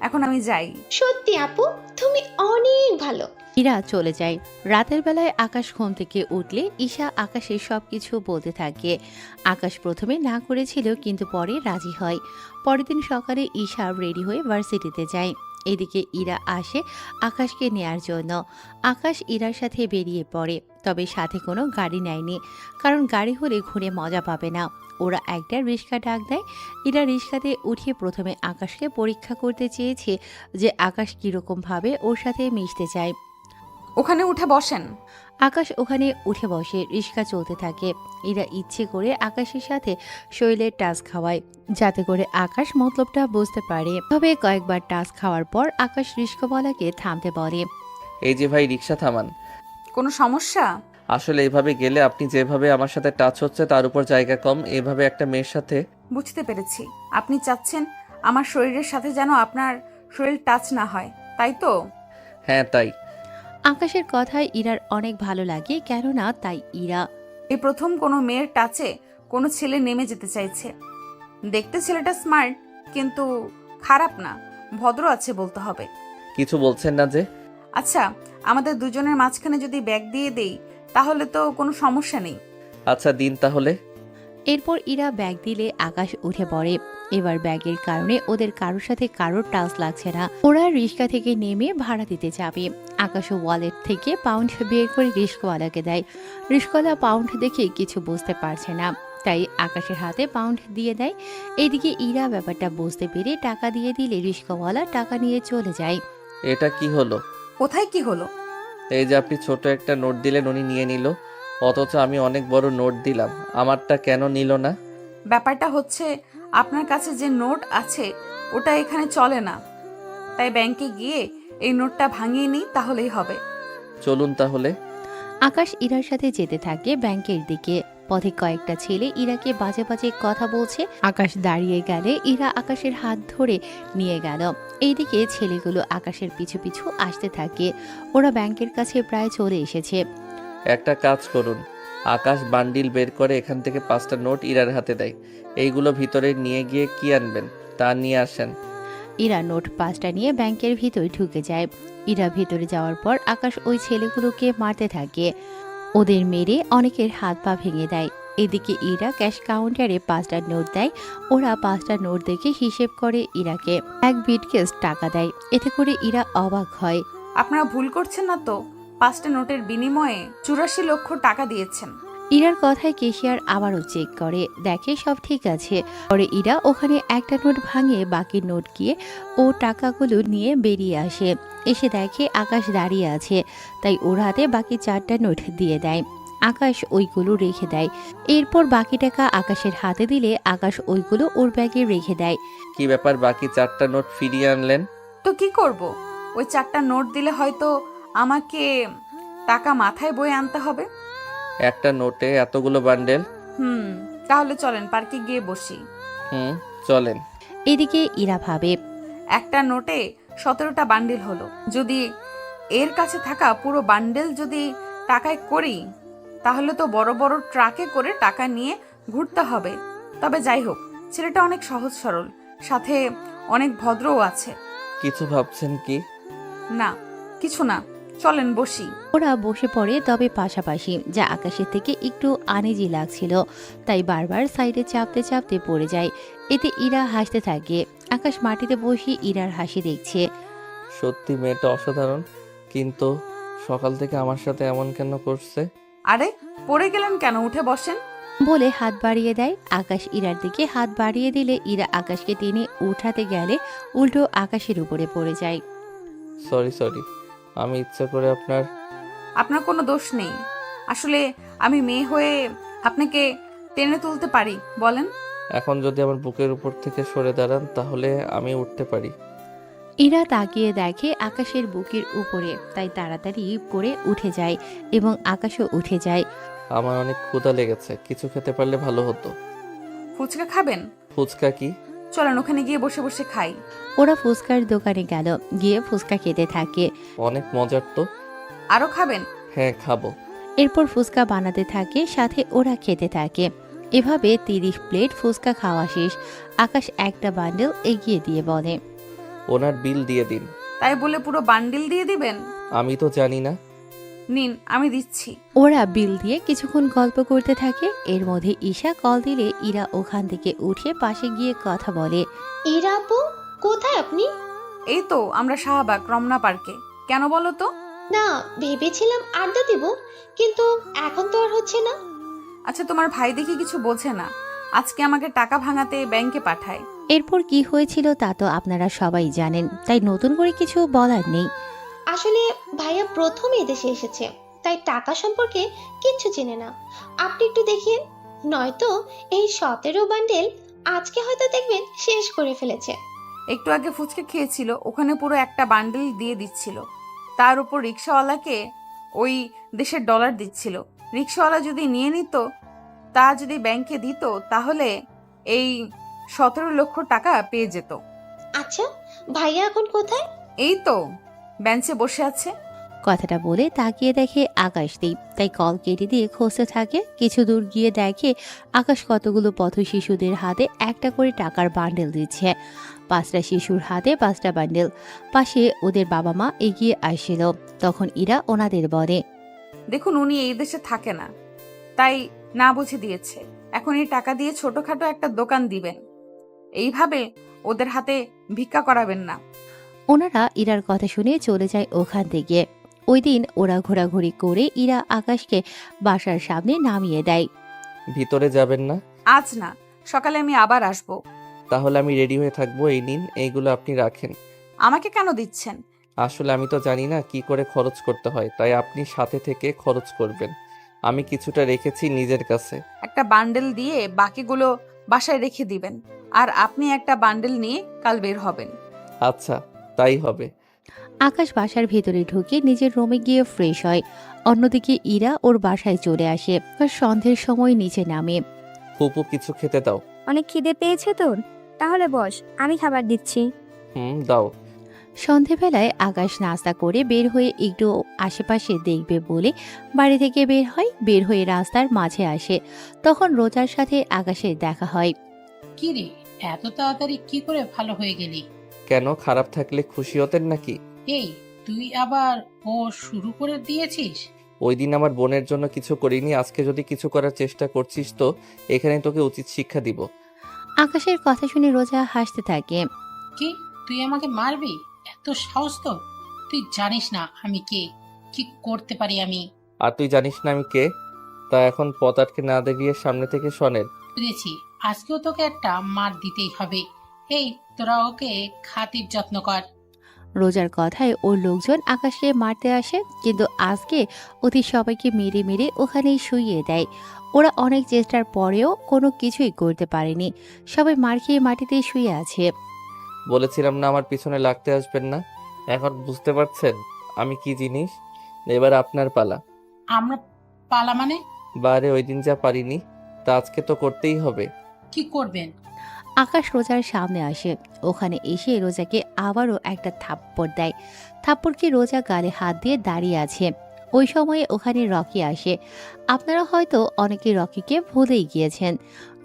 এখন আমি যাই। সত্যি আপু, তুমি অনেক ভালো। ইরা চলে যায়। রাতের বেলায় আকাশ ঘুম থেকে উঠলে ঈশা আকাশের সবকিছু বলতে থাকে। আকাশ প্রথমে না করেছিল, কিন্তু পরে রাজি হয়। পরের দিন সকালে ঈশা রেডি হয়ে ভার্সিটিতে যায়। এদিকে ইরা আসে আকাশকে নেয়ার জন্য। আকাশ ইরার সাথে বেরিয়ে পড়ে, তবে সাথে কোনো গাড়ি নেয়নি, কারণ গাড়ি হলে ঘুরে মজা পাবে না। ওরা একটা রিক্সা ডাক দেয়। ইরা রিক্সাতে উঠে প্রথমে আকাশকে পরীক্ষা করতে চেয়েছে যে আকাশ কীরকমভাবে ওর সাথে মিশতে চায়। ওখানে উঠে বসেন। আকাশ ওখানে উঠে বসে। রিক্সা চলতে থাকে। এরা ইচ্ছে করে আকাশের সাথে শরীরের টাচ খাওয়ায়, যাতে করে আকাশ মতলবটা বুঝতে পারে। তবে কয়েকবার টাচ খাওয়ার পর আকাশ রিক্সাওয়ালাকে থামতে বলে। এই যে ভাই, রিক্সা থামান। কোনো সমস্যা? আসলে এভাবে গেলে আপনি যেভাবে আমার সাথে টাচ হচ্ছে তার উপর জায়গা কম। এভাবে একটা মেয়ের সাথে। বুঝতে পেরেছি, আপনি চাচ্ছেন আমার শরীরের সাথে যেন আপনার শরীর টাচ না হয়, তাই তো? হ্যাঁ তাই। আকাশের কথায় ইরার অনেক ভালো লাগে, কেননা তাই ইরা এই প্রথম কোনো মেয়ের টাচে কোনো ছেলে নেমে যেতে চাইছে। দেখতে ছেলেটা স্মার্ট, কিন্তু খারাপ না, ভদ্র আছে বলতে হবে। কিছু বলছেন না যে? আচ্ছা, আমাদের দুজনের মাঝখানে যদি ব্যাগ দিয়ে দেই তাহলে তো কোনো সমস্যা নেই। আচ্ছা দিন তাহলে। এরপর ইরা ব্যাগ দিলে আকাশ উঠে পড়ে। এবার ব্যাগের কারণে ওদের কারোর সাথে কারোর টাচ লাগছে না। ওরা রিক্সা থেকে নেমে ভাড়া দিতে যাবে। আকাশ ওয়ালেট থেকে পাউন্ড বের করে রিক্সাওয়ালাকে দেয়। রিক্সাওয়ালা পাউন্ড দেখে কিছু বুঝতে পারছে না, তাই আকাশের হাতে পাউন্ড দিয়ে দেয়। এদিকে ইরা ব্যাপারটা বুঝতে পেরে টাকা দিয়ে দিলে রিক্সাওয়ালা টাকা নিয়ে চলে যায়। এটা কি হলো? কোথায় কি হলো? এই যে আপনি ছোট একটা নোট দিলেন, উনি নিয়ে নিল, অথচ আমি অনেক বড় নোট দিলাম, আমারটা কেন নিল না? ব্যাপারটা হচ্ছে, আপনার কাছে যে নোট আছে ওটা এখানে চলে না, তাই ব্যাংকে গিয়ে এই নোটটা ভাঙিয়ে নিই, তাহলেই হবে। চলুন তাহলে। আকাশ ইরার সাথে যেতে থাকে ব্যাংকের দিকে। পথে কয়েকটা ছেলে ইরাকে বাজে বাজে কথা বলছে। আকাশ দাঁড়িয়ে গেলে ইরা আকাশের হাত ধরে নিয়ে গেল। এইদিকে ছেলেগুলো আকাশের পিছু পিছু আসতে থাকে। ওরা ব্যাংকের কাছে প্রায় চলে এসেছে। একটা কাজ করুন, আকাশ বান্ডিল বের করে এখান থেকে 5টা নোট ইরার হাতে দেয়। এইগুলো ভিতরে নিয়ে গিয়ে কি আনবেন তা নিয়ে আসেন। ইরা নোট 5টা নিয়ে ব্যাংকের ভিতরে ঢুকে যায়। ইরা ভিতরে যাওয়ার পর আকাশ ওই ছেলেগুলোকে মারতে থাকে। ওদের মেরে অনেকের হাত পা ভেঙে দেয়। এদিকে ইরা ক্যাশ কাউন্টারে 5টা নোট দেয়। ওরা 5টা নোট দেখে হিসেব করে ইরাকে এক বিটকেস টাকা দেয়। এতে করে ইরা অবাক হয়। আপনারা ভুল করছেন না তো? 5টা নোটের বিনিময়ে 84 লক্ষ টাকা দিয়েছেন। ইরার কথায় কেশিয়ার আবারও চেক করে, দেখে সব ঠিক আছে। পরে ইরা ওখানে একটা নোট ভাঙিয়ে বাকি নোট গিয়ে ও টাকাগুলো নিয়ে বেরিয়ে আসে। এসে দেখে আকাশ দাঁড়িয়ে আছে, তাই ওর হাতে বাকি 4টা নোট দিয়ে দেয়। আকাশ ওইগুলো রেখে দেয়। এরপর বাকি টাকা আকাশের হাতে দিলে আকাশ ওইগুলো ওর ব্যাগে রেখে দেয়। কি ব্যাপার, বাকি 4টা নোট ফিরিয়ে আনলেন? তো কি করব? ওই 4টা নোট দিলে হয়তো আমাকে টাকা মাথায় বয়ে আনতে হবে। একটা নোটে এতগুলো বান্ডেল? হুম, তাহলে চলেন পার্কে গিয়ে বসি। হুম, চলেন। এদিকে ইরা ভাবে, একটা নোটে 17টা বান্ডিল হলো। যদি এর কাছে থাকা পুরো বান্ডেল যদি টাকায় করি, তাহলে তো বড় বড় ট্রাকে করে টাকা নিয়ে ঘুরতে হবে। তবে যাই হোক, ছেলেটা অনেক সহজ সরল, সাথে অনেক ভদ্রও আছে। কিছু ভাবছেন কি? না, কিছু না, চলেন বসি। ওরা বসে পড়ে, তবে পাশাপাশি, যা আকাশের থেকে একটু আনিজি লাগছিল, তাই বারবার সাইডে চাপতে চাপতে পড়ে যায়। এতে ইরা হাসতে থাকে। আকাশ মাটিতে বসে ইরার হাসি দেখছে। সত্যি মেয়েটা অসাধারণ, কিন্তু সকাল থেকে আমার সাথে এমন কেন করছে? আরে পড়ে গেলেন কেন, উঠে বসেন। বলে হাত বাড়িয়ে দেয়। আকাশ ইরার দিকে হাত বাড়িয়ে দিলে ইরা আকাশকে টেনে উঠাতে গেলে উল্টো আকাশের উপরে পড়ে যায়। সরি, আমি ইচ্ছা করে আপনার কোনো দোষ নেই। আসলে আমি মেয়ে হয়ে আপনাকে টেনে তুলতে পারি, বলেন। এখন যদি আমার বুকের উপর থেকে সরে দাঁড়ান তাহলে আমি উঠতে পারি। ইরা তাকিয়ে দেখে আকাশের বুকের উপরে, তাই তাড়াতাড়ি করে উঠে যায় এবং আকাশও উঠে যায়। আমার অনেক ক্ষুধা লেগেছে, কিছু খেতে পারলে ভালো হতো। ফুচকা খাবেন? ফুচকা কি? চলেন ওখানে গিয়ে বসে বসে খাই। ওরা ফুচকার দোকানে গেল, গিয়ে ফুচকা খেতে থাকে। অনেক মজার তো। আরো খাবেন? হ্যাঁ, খাবো। এরপর ফুচকা বানাতে থাকে, সাথে ওরা খেতে থাকে। এভাবে 30 প্লেট ফুচকা খাওয়া শেষ। আকাশ একটা বান্ডেল এগিয়ে দিয়ে বলে, ওনার বিল দিয়ে দিন। তাই বলে পুরো বান্ডিল দিয়ে দিবেন? আমি তো জানি না। নিন, আমি দিচ্ছি। ওরা বিল দিয়ে কিছুক্ষণ গল্প করতে থাকে। এর মধ্যে ঈশা কল দিলে ইরা ওখান থেকে উঠে পাশে গিয়ে কথা বলে। ইরা আপু, কোথায় আপনি? এই তো আমরা শাহবাগ রমনা পার্কে। কেন বলো তো? না, ভেবেছিলাম আড্ডা দিব, কিন্তু এখন তো আর হচ্ছে না। আচ্ছা, তোমার ভাই দেখি কিছু বোঝে না, আজকে আমাকে টাকা ভাঙাতে ব্যাংকে পাঠায়। এরপর কি হয়েছিল তা তো আপনারা সবাই জানেন, তাই নতুন করে কিছু বলার নেই। আসলে ভাইয়া প্রথম এদেশে এসেছে, তাই টাকা সম্পর্কে কিচ্ছু চেনে না। আপনি একটু দেখিয়ে, নয়তো এই 17 বান্ডেল আজকে হয়তো দেখবেন শেষ করে ফেলেছে। একটু আগে ফুচকা খেয়েছিল, ওখানে পুরো একটা বান্ডেল দিয়ে দিচ্ছিল। তার উপর রিক্সাওয়ালাকে ওই দেশের ডলার দিচ্ছিল। রিক্সাওয়ালা যদি নিয়ে নিত, তা যদি ব্যাংকে দিত, তাহলে এই 17 লক্ষ টাকা পেয়ে যেত। আচ্ছা, ভাইয়া এখন কোথায়? এই তো বেঞ্চে বসে আছে। কথাটা বলে তাকিয়ে দেখে আকাশদীপ, তাই কল কেটে দিয়ে খুঁজতে থাকে। কিছু দূর গিয়ে দেখে আকাশ কতগুলো পথ শিশুদের হাতে একটা করে টাকার বান্ডেল দিচ্ছে। 5টা শিশুর হাতে 5টা বান্ডেল। পাশে ওদের বাবা মা এগিয়ে আসছিল। তখন ইরা ওনাদের বলে, দেখুন, উনি এই দেশে থাকে না, তাই না বুঝে দিয়েছে। এখন এই টাকা দিয়ে ছোটখাটো একটা দোকান দিবেন। এইভাবে ওদের হাতে ভিক্ষা করাবেন না। ওনারা ইরার কথা শুনে চলে যায় ওখান থেকে। ওই দিন ওরা ঘোরাঘুরি করে ইরা আকাশকে বাসার সামনে নামিয়ে দেয়। ভিতরে যাবেন না? আজ না, সকালে আমি আবার আসবো। তাহলে আমি রেডি হয়ে থাকবো। এই নিন, এইগুলো আপনি রাখেন। আমাকে কেন দিচ্ছেন? আসলে আমি তো জানি না কি করে খরচ করতে হয়, তাই আপনি সাথে থেকে খরচ করবেন। আমি কিছুটা রেখেছি নিজের কাছে। একটা বান্ডেল দিয়ে বাকিগুলো বাসায় রেখে দিবেন, আর আপনি একটা বান্ডেল নিয়ে কাল বের হবেন। আচ্ছা, তাই হবে। আকাশ বাসার ভেতরে ঢুকে নিজের রুমে গিয়ে ফ্রেশ হয়। অন্যদিকে ইরা ওর বাসায় চলে আসে আর সন্ধ্যের সময় নিচে নামে। ফুপু, কিছু খেতে দাও। অনেক খিদে পেয়েছে তোর? তাহলে বস, আমি খাবার দিচ্ছি। দাও। সন্ধেবেলায় আকাশ নাস্তা করে বের হয়ে একটু আশেপাশে দেখবে বলে বাড়ি থেকে বের হয়। বের হয়ে রাস্তার মাঝে আসে, তখন রোজার সাথে আকাশের দেখা হয়। কি রে, এত তাড়াতাড়ি কি করে ভালো হয়ে গেলি? কেন, খারাপ থাকলে খুশি হতেন নাকি? এই, তুই আবার ও শুরু করে দিয়েছিস? ওই দিন আমার বোনের জন্য কিছু করিনি, আজকে যদি কিছু করার চেষ্টা করছিস তো এখানে তোকে উচিত শিক্ষা দিব। আকাশের কথা শুনে রোজা হাসতে থাকে। কি, তুই আমাকে মারবি? এত সাহস তো? তুই জানিস না আমি কে, কি করতে পারি আমি। আর তুই জানিস না আমি কে? তা এখন পথ আটকে না দেখিয়ে সামনে থেকে শোনেন। বুঝেছি, আজকেও তোকে একটা মার দিতেই হবে। এই, তোরা ওকে খাতির যত্ন কর। রোজার কথায় ওর লোকজন আকাশকে মারতে আসে, কিন্তু আজকে অতি সবাইকে মেরে মেরে ওখানেই শুইয়ে দেয়। ওরা অনেক চেষ্টার পরেও কোনো কিছুই করতে পারেনি। সবাই মার খেয়ে মাটিতে শুয়ে আছে। বলেছিলাম না আমার পিছনে লাগতে আসবেন না? এখন বুঝতে পারছেন আমি কি জিনিস? এবার আপনার পালা। আমরা পালা মানে? বারে ওই দিন যা পারিনি তা আজকে তো করতেই হবে। কি করবেন? আকাশ রোজার সামনে আসে। ওখানে এসে রোজাকে আবারও একটা থাপ্পড় দেয়। থাপ্পড়কে রোজা গালে হাত দিয়ে দাঁড়িয়ে আছে। ওই সময়ে ওখানে রকি আসে। আপনারা হয়তো অনেকে রকিকে ভুলেই গিয়েছেন।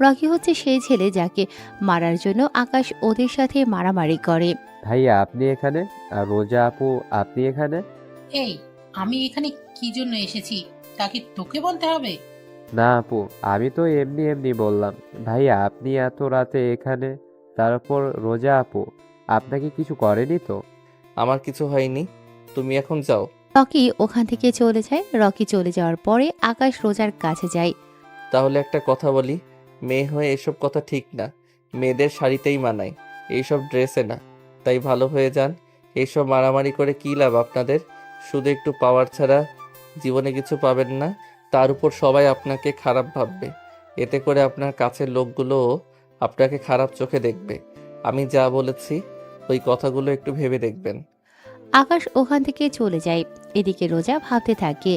রকি হচ্ছে সেই ছেলে যাকে মারার জন্য আকাশ ওদের সাথে মারামারি করে। ভাইয়া আপনি এখানে, আর রোজা আপু আপনি এখানে? এই, আমি এখানে কি জন্য এসেছি তা কি তোকে বলতে হবে? না আপু, আমি তো এমনি এমনি বললাম। ভাইয়া আপনি এত রাতে এখানে, তারপর রোজা আপু আপনাকে কিছু করেনি তো? আমার কিছু হয়নি, তুমি এখন যাও। রকি ওখান থেকে চলে যায়। রকি চলে যাওয়ার পরে আকাশ রোজার কাছে যায়। তাহলে একটা কথা বলি, মেয়ে হয়ে এসব কথা ঠিক না। মেয়েদের শাড়িতেই মানায়, এইসব ড্রেসে না। তাই ভালো হয়ে যান। এইসব মারামারি করে কী লাভ আপনাদের? শুধু একটু পাওয়ার ছাড়া জীবনে কিছু পাবেন না। তার উপর সবাই আপনাকে খারাপ ভাববে। এতে করে আপনার কাছের লোকগুলোও আপনাকে খারাপ চোখে দেখবে। আমি যা বলেছি ওই কথাগুলো একটু ভেবে দেখবেন। আকাশ ওখান থেকে চলে যায়। এদিকে রোজা ভাবতে থাকে।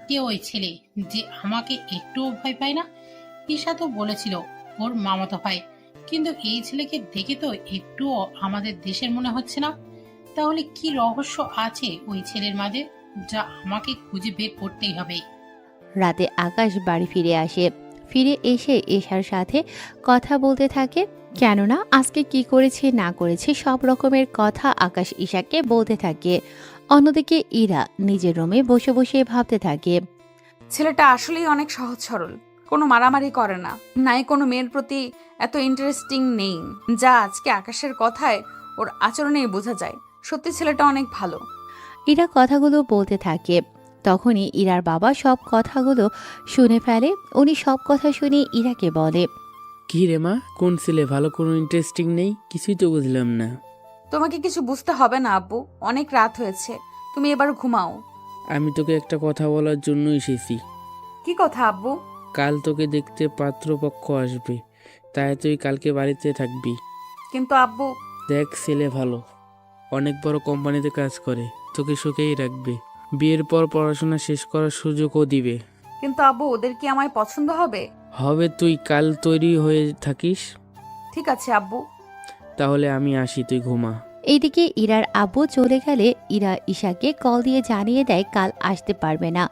কে ওই ছেলে যে আমাকে একটুও ভয় পায় না? ঈশা তো বলেছিল ওর মামাতো ভাই, কিন্তু এই ছেলেকে দেখে তো একটুও আমাদের দেশের মনে হচ্ছে না। তাহলে কি রহস্য আছে ওই ছেলের মাঝে, যা আমাকে খুঁজে বের করতেই হবে। রাতে আকাশ বাড়ি ফিরে আসে। ফিরে এসে এশার সাথে কথা বলতে থাকে। কেননা আজকে কি করেছে না করেছে সব রকমের কথা আকাশ ঈশাকে বলতে থাকে। অন্যদিকে ইরা নিজের রুমে বসে বসে ভাবতে থাকে। ছেলেটা আসলেই অনেক সহজ সরল, কোনো মারামারি করে না, নাই কোনো মেয়ের প্রতি এত ইন্টারেস্টিং নেই, যা আজকে আকাশের কথায় ওর আচরণেই বোঝা যায়। সত্যি ছেলেটা অনেক ভালো। ইরা কথাগুলো বলতে থাকে। তখনই ইরার বাবা সব কথাগুলো শুনে ফেলে। উনি সব কথা শুনে ইরাকে বলে। কি রে মা, কোন ছেলে ভালো, কোনো ইন্টারেস্টিং নেই? কিছুই তো বুঝলাম না। তোমাকে কিছু বুঝতে হবে না আব্বু, অনেক রাত হয়েছে, তুমি এবার ঘুমাও। আমি তোকে একটা কথা বলার জন্য এসেছি। কি কথা আব্বু? কাল তোকে দেখতে পাত্রপক্ষ আসবে, তাই তুই কালকে বাড়িতে থাকবি। কিন্তু আব্বু। দেখ, ছেলে ভালো, অনেক বড় কোম্পানিতে কাজ করে, তোকে সুখেই রাখবে। বিয়ের পর পড়াশোনা শেষ করার সুযোগও দিবে। কিন্তু আব্বু, ওদের কি আমায় পছন্দ হবে? হবে, তুই কাল তৈরি হয়ে থাকিস। ঠিক আছে আব্বু। তাহলে আমি আসি, তুই ঘুমা। এইদিকে ইরার আব্বু চলে গেলে ইরা ঈশাকে কল দিয়ে জানিয়ে দেয় কাল আসতে পারবে না।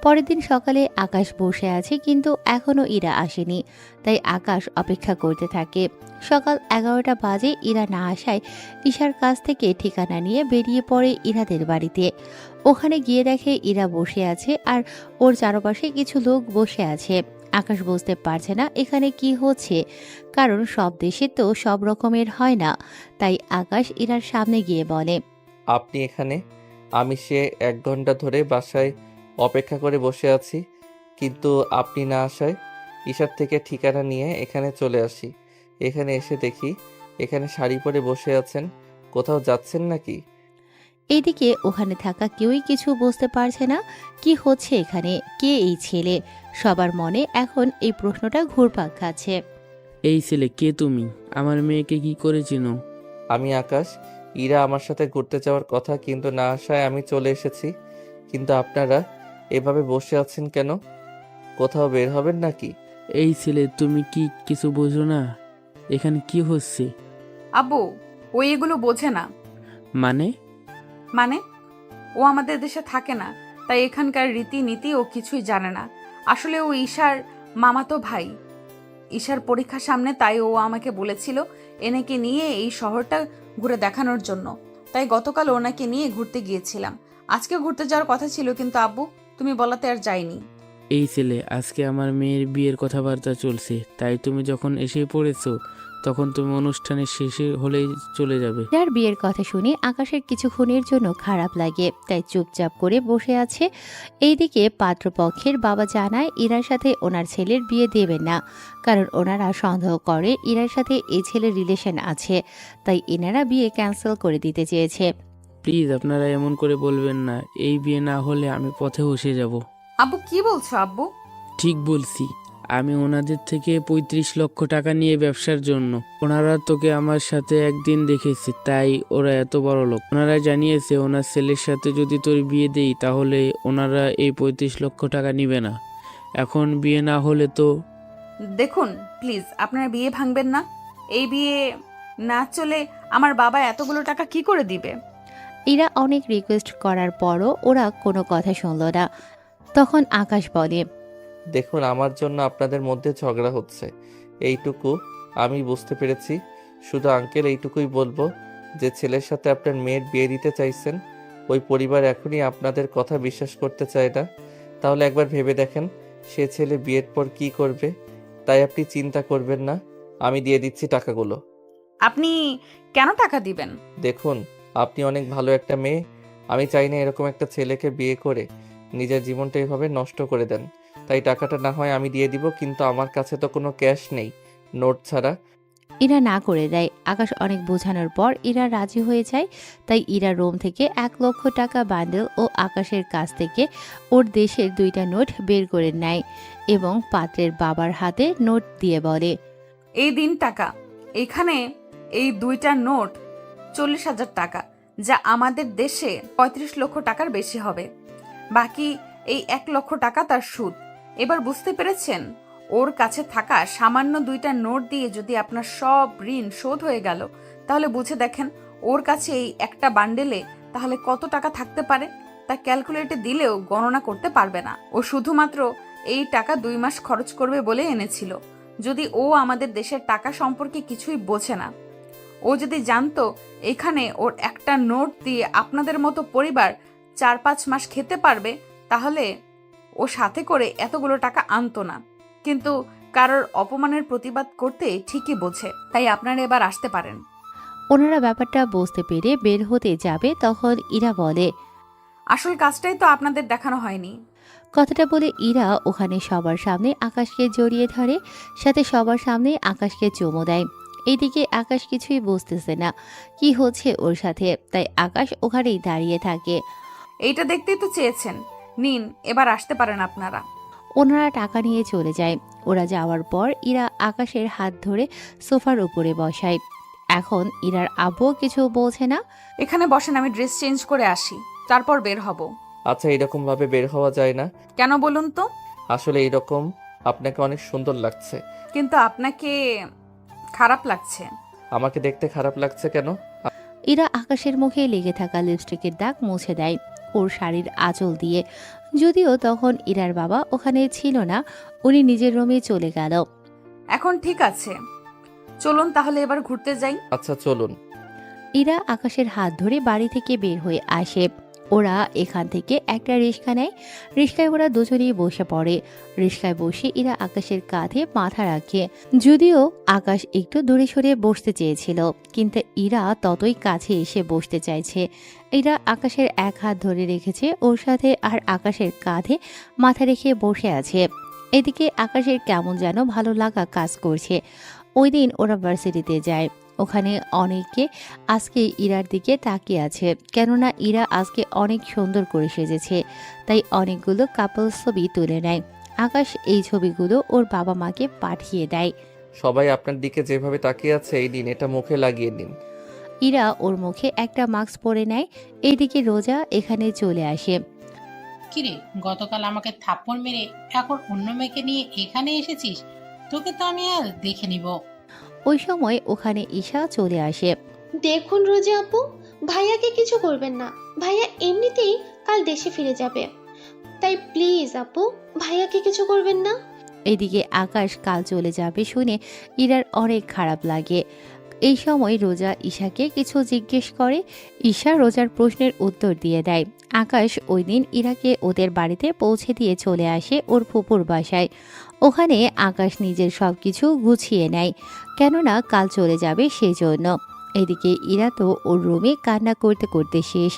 পরের দিন সকালে আকাশ বসে আছে, কিন্তু এখনও ইরা আসেনি। তাই আকাশ অপেক্ষা করতে থাকে। সকাল 11টা বাজে। ইরা না আসায় ঈশার কাছ থেকে ঠিকানা নিয়ে বেরিয়ে পড়ে ইরাদের বাড়িতে। ওখানে গিয়ে দেখে ইরা বসে আছে আর ওর চারপাশে কিছু লোক বসে আছে। আকাশ বুঝতে পারছে না এখানে কি হচ্ছে, কারণ সব দেশে তো সব রকমের হয় না। তাই আকাশ ইরার সামনে গিয়ে বলে। আপনি এখানে? আমি সে 1 ঘন্টা ধরে বাসায় অপেক্ষা করে বসে আছি, কিন্তু আপনি না আসায় ঈশার থেকে ঠিকানা নিয়ে এখানে চলে আসি। এখানে এসে দেখি এখানে শাড়ি পরে বসে আছেন। কোথাও যাচ্ছেন নাকি? এইদিকে ওখানে থাকা কেউই কিছু বুঝতে পারছে না কি হচ্ছে এখানে, কে এই ছেলে। সবার মনে এখন এই প্রশ্নটা ঘুরপাক খাচ্ছে। এই ছেলে কে তুমি? আমার মেয়েকে কি করে চিনো? আমি আকাশ। ইরা আমার সাথে ঘুরতে যাওয়ার কথা, কিন্তু না আসায় আমি চলে এসেছি। কিন্তু আপনারা এভাবে বসে আছেন কেন? কোথাও বের হবেন নাকি? এই ছেলে, তুমি কি কিছু বোঝো না এখানে কি হচ্ছে? আব্বু, ও এগুলো বোঝে না। মানে? মানে ও আমাদের দেশে থাকে না, তাই এখানকার রীতিনীতি ও কিছুই জানে না। আসলে ও ঈশার মামাতো ভাই। ঈশার পরীক্ষা সামনে, তাই ও আমাকে বলেছিল এনাকে নিয়ে এই শহরটা ঘুরে দেখানোর জন্য। তাই গতকাল ওনাকে নিয়ে ঘুরতে গিয়েছিলাম। আজকে ঘুরতে যাওয়ার কথা ছিল, কিন্তু আব্বু তুমি বলাতে আর যাইনি। এই ছেলে, আজকে আমার মেয়ের বিয়ের কথাবার্তা চলছে, তাই তুমি যখন এসে পড়েছো তখন তুমি অনুষ্ঠানের শেষে হলেই চলে যাবে। ইরার বিয়ের কথা শুনে আকাশের কিছুক্ষণের জন্য খারাপ লাগে, তাই চুপচাপ করে বসে আছে। এইদিকে পাত্রপক্ষের বাবা জানায় ইরার সাথে ওনার ছেলের বিয়ে দেবেন না, কারণ ওনারা সন্দেহ করে ইরার সাথে এই ছেলের রিলেশন আছে। তাই এনারা বিয়ে ক্যান্সেল করে দিতে চেয়েছে। প্লিজ আপনারা এমন করে বলবেন না, এই বিয়ে না হলে আমি পথে বসে যাব। আব্বু কি বলছো আব্বু? ঠিক বলছি, আমি ওনাদের থেকে 35 লক্ষ টাকা নিয়ে ব্যবসার জন্য। ওনারা তোকে আমার সাথে একদিন দেখেছে, তাই ওরা এত বড় লোক। ওনারা জানিয়েছে ওনার ছেলের সাথে যদি তোর বিয়ে দেই তাহলে ওনারা এই 35 লক্ষ টাকা নিবে না। এখন বিয়ে না হলে তো দেখুন প্লিজ, আপনারা বিয়ে ভাঙবেন না। এই বিয়ে না চলে আমার বাবা এতগুলো টাকা কি করে দিবে? ইরা অনেক রিকোয়েস্ট করার পরও ওরা কোনো কথা শুনল না। তখন আকাশ বলে, দেখুন, আমার জন্য আপনাদের মধ্যে ঝগড়া হচ্ছে, এইটুকু আমি বুঝতে পেরেছি। শুধু আঙ্কেল এইটুকুই বলবো যে ছেলের সাথে আপনার মেয়ের বিয়ে দিতে চাইছেন, ওই পরিবার এখনই আপনাদের কথা বিশ্বাস করতে চায় না। তাহলে একবার ভেবে দেখেন সে ছেলে বিয়ের পর কি করবে। তাই আপনি চিন্তা করবেন না, আমি দিয়ে দিচ্ছি টাকাগুলো। আপনি কেন টাকা দিবেন? দেখুন, আপনি অনেক ভালো একটা মেয়ে, আমি চাই না এরকম একটা ছেলেকে বিয়ে করে নিজের জীবনটা এভাবে নষ্ট করে দেন। তাই টাকাটা না হয় আমি দিয়ে দিব, কিন্তু আমার কাছে তো কোনো ক্যাশ নেই, নোট ছাড়া। ইরা না করে দেয়। আকাশ অনেক বোঝানোর পর ইরা রাজি হয়ে যায়। তাই ইরা রুম থেকে 1 লক্ষ টাকা বান্ডেল ও আকাশের কাছ থেকে ওর দেশের 2টা নোট বের করে নেয় এবং পাত্রের বাবার হাতে নোট দিয়ে বলে, এই দিন টাকা। এখানে এই 2টা নোট 40,000 টাকা, যা আমাদের দেশে 35 লক্ষ টাকার বেশি হবে। বাকি এই 1 লক্ষ টাকা তার সুদ। এবার বুঝতে পেরেছেন? ওর কাছে থাকা সামান্য 2টা নোট দিয়ে যদি আপনার সব ঋণ শোধ হয়ে গেল, তাহলে বুঝে দেখেন ওর কাছে এই একটা বান্ডেলে তাহলে কত টাকা থাকতে পারে। তা ক্যালকুলেটে দিলেও গণনা করতে পারবে না। ও শুধুমাত্র এই টাকা 2 মাস খরচ করবে বলে এনেছিল। যদি ও আমাদের দেশের টাকা সম্পর্কে কিছুই বোঝে না। ও যদি জানতো এখানে ওর একটা নোট দিয়ে আপনাদের মতো পরিবার 4-5 মাস খেতে পারবে, তাহলে ও সাথে করে এতগুলো টাকা আনতো না। কিন্তু কারোর অপমানের প্রতিবাদ করতে ঠিকই বোঝে। তাই আপনারা এবার আসতে পারেন। ওনারা ব্যাপারটা বুঝতে পেরে বের হতে যাবে। তখন ইরা বলে, আসল কাজটাই তো আপনাদের দেখানো হয়নি। কথাটা বলে ইরা ওখানে সবার সামনে আকাশকে জড়িয়ে ধরে, সাথে সবার সামনে আকাশকে চুমু দেয়। এইদিকে আকাশ কিছুই বুঝতেছে না কি হচ্ছে ওর সাথে, তাই আকাশ ওখানেই দাঁড়িয়ে থাকে। এইটা দেখতেই তো চেয়েছেন, নিন এবার আসতে পারেন আপনারা। ওনারা টাকা নিয়ে চলে যায়। ওরা যাওয়ার পর ইরা আকাশের হাত ধরে সোফার উপরে বসায়। এখন ইরার আব্বু কিছু বলছে না। এখানে বসেন, আমি ড্রেস চেঞ্জ করে আসি, তারপর বের হব। আচ্ছা, এরকম ভাবে বের হওয়া যায় না। কেন বলুন তো? আসলে এইরকম আপনাকে অনেক সুন্দর লাগছে। কিন্তু আপনাকে খারাপ লাগছে। আমাকে দেখতে খারাপ লাগছে কেন? ইরা আকাশের মুখে লেগে থাকা লিপস্টিকের দাগ মুছে দেয় ওর শাড়ির আঁচল দিয়ে। যদিও তখন ইরার বাবা ওখানে ছিল না, উনি নিজের রুমে চলে গেল। এখন ঠিক আছে, চলুন তাহলে এবার ঘুরতে যাই। আচ্ছা চলুন। ইরা আকাশের হাত ধরে বাড়ি থেকে বের হয়ে আসে। ওরা এখান থেকে একটা রিক্সা নেয়। রিক্সায় ওরা দুজনেই বসে পড়ে। রিক্সায় বসে ইরা আকাশের কাঁধে মাথা রাখে। যদিও আকাশ একটু দূরে সরে বসতে চেয়েছিল, কিন্তু ইরা ততই কাছে এসে বসতে চাইছে। ইরা আকাশের এক হাত ধরে রেখেছে ওর সাথে, আর আকাশের কাঁধে মাথা রেখে বসে আছে। এদিকে আকাশের কেমন যেন ভালো লাগা কাজ করছে। ওই দিন ওরা ভার্সিটিতে যায়। ওখানে অনেকে আজকে ইরার দিকে তাকিয়ে আছে, কেননা ইরা আজকে অনেক সুন্দর করে সেজেছে। তাই অনেকগুলো কাপল ছবি তুলে নেয়। আকাশ এই ছবিগুলো ওর বাবা মাকে পাঠিয়ে দেয়। সবাই আপনার দিকে যেভাবে তাকিয়ে আছে, এই দিন এটা মুখে লাগিয়ে নিন। ইরা ওর মুখে একটা মাস্ক পরে নেয়। এইদিকে রোজা এখানে চলে আসে। কিরে, গতকাল আমাকে থাপ্পড় মেরে এখন অন্য মেয়েকে নিয়ে এখানে এসেছিস? তোকে তো আমি আর দেখে নিব। ওই সময় ওখানে ঈশা চলে আসে। দেখুন রোজা আপু, ভাইয়াকে কিছু করবেন না। ভাইয়া এমনিতেই কাল দেশে ফিরে যাবে। তাই প্লিজ আপু, ভাইয়াকে কিছু করবেন না। এদিকে আকাশ কাল চলে যাবে শুনে ইরার অনেক খারাপ লাগে। এই সময় রোজা ঈশাকে কিছু জিজ্ঞেস করে। ঈশা রোজার প্রশ্নের উত্তর দিয়ে দেয়। আকাশ ওই দিন ইরাকে ওদের বাড়িতে পৌঁছে দিয়ে চলে আসে ওর ফুপুর বাসায়। ওখানে আকাশ নিজের সব কিছু গুছিয়ে নেয়, কেননা কাল চলে যাবে সেজন্য। এদিকে ইরা তো ওর রুমে কান্না করতে করতে শেষ,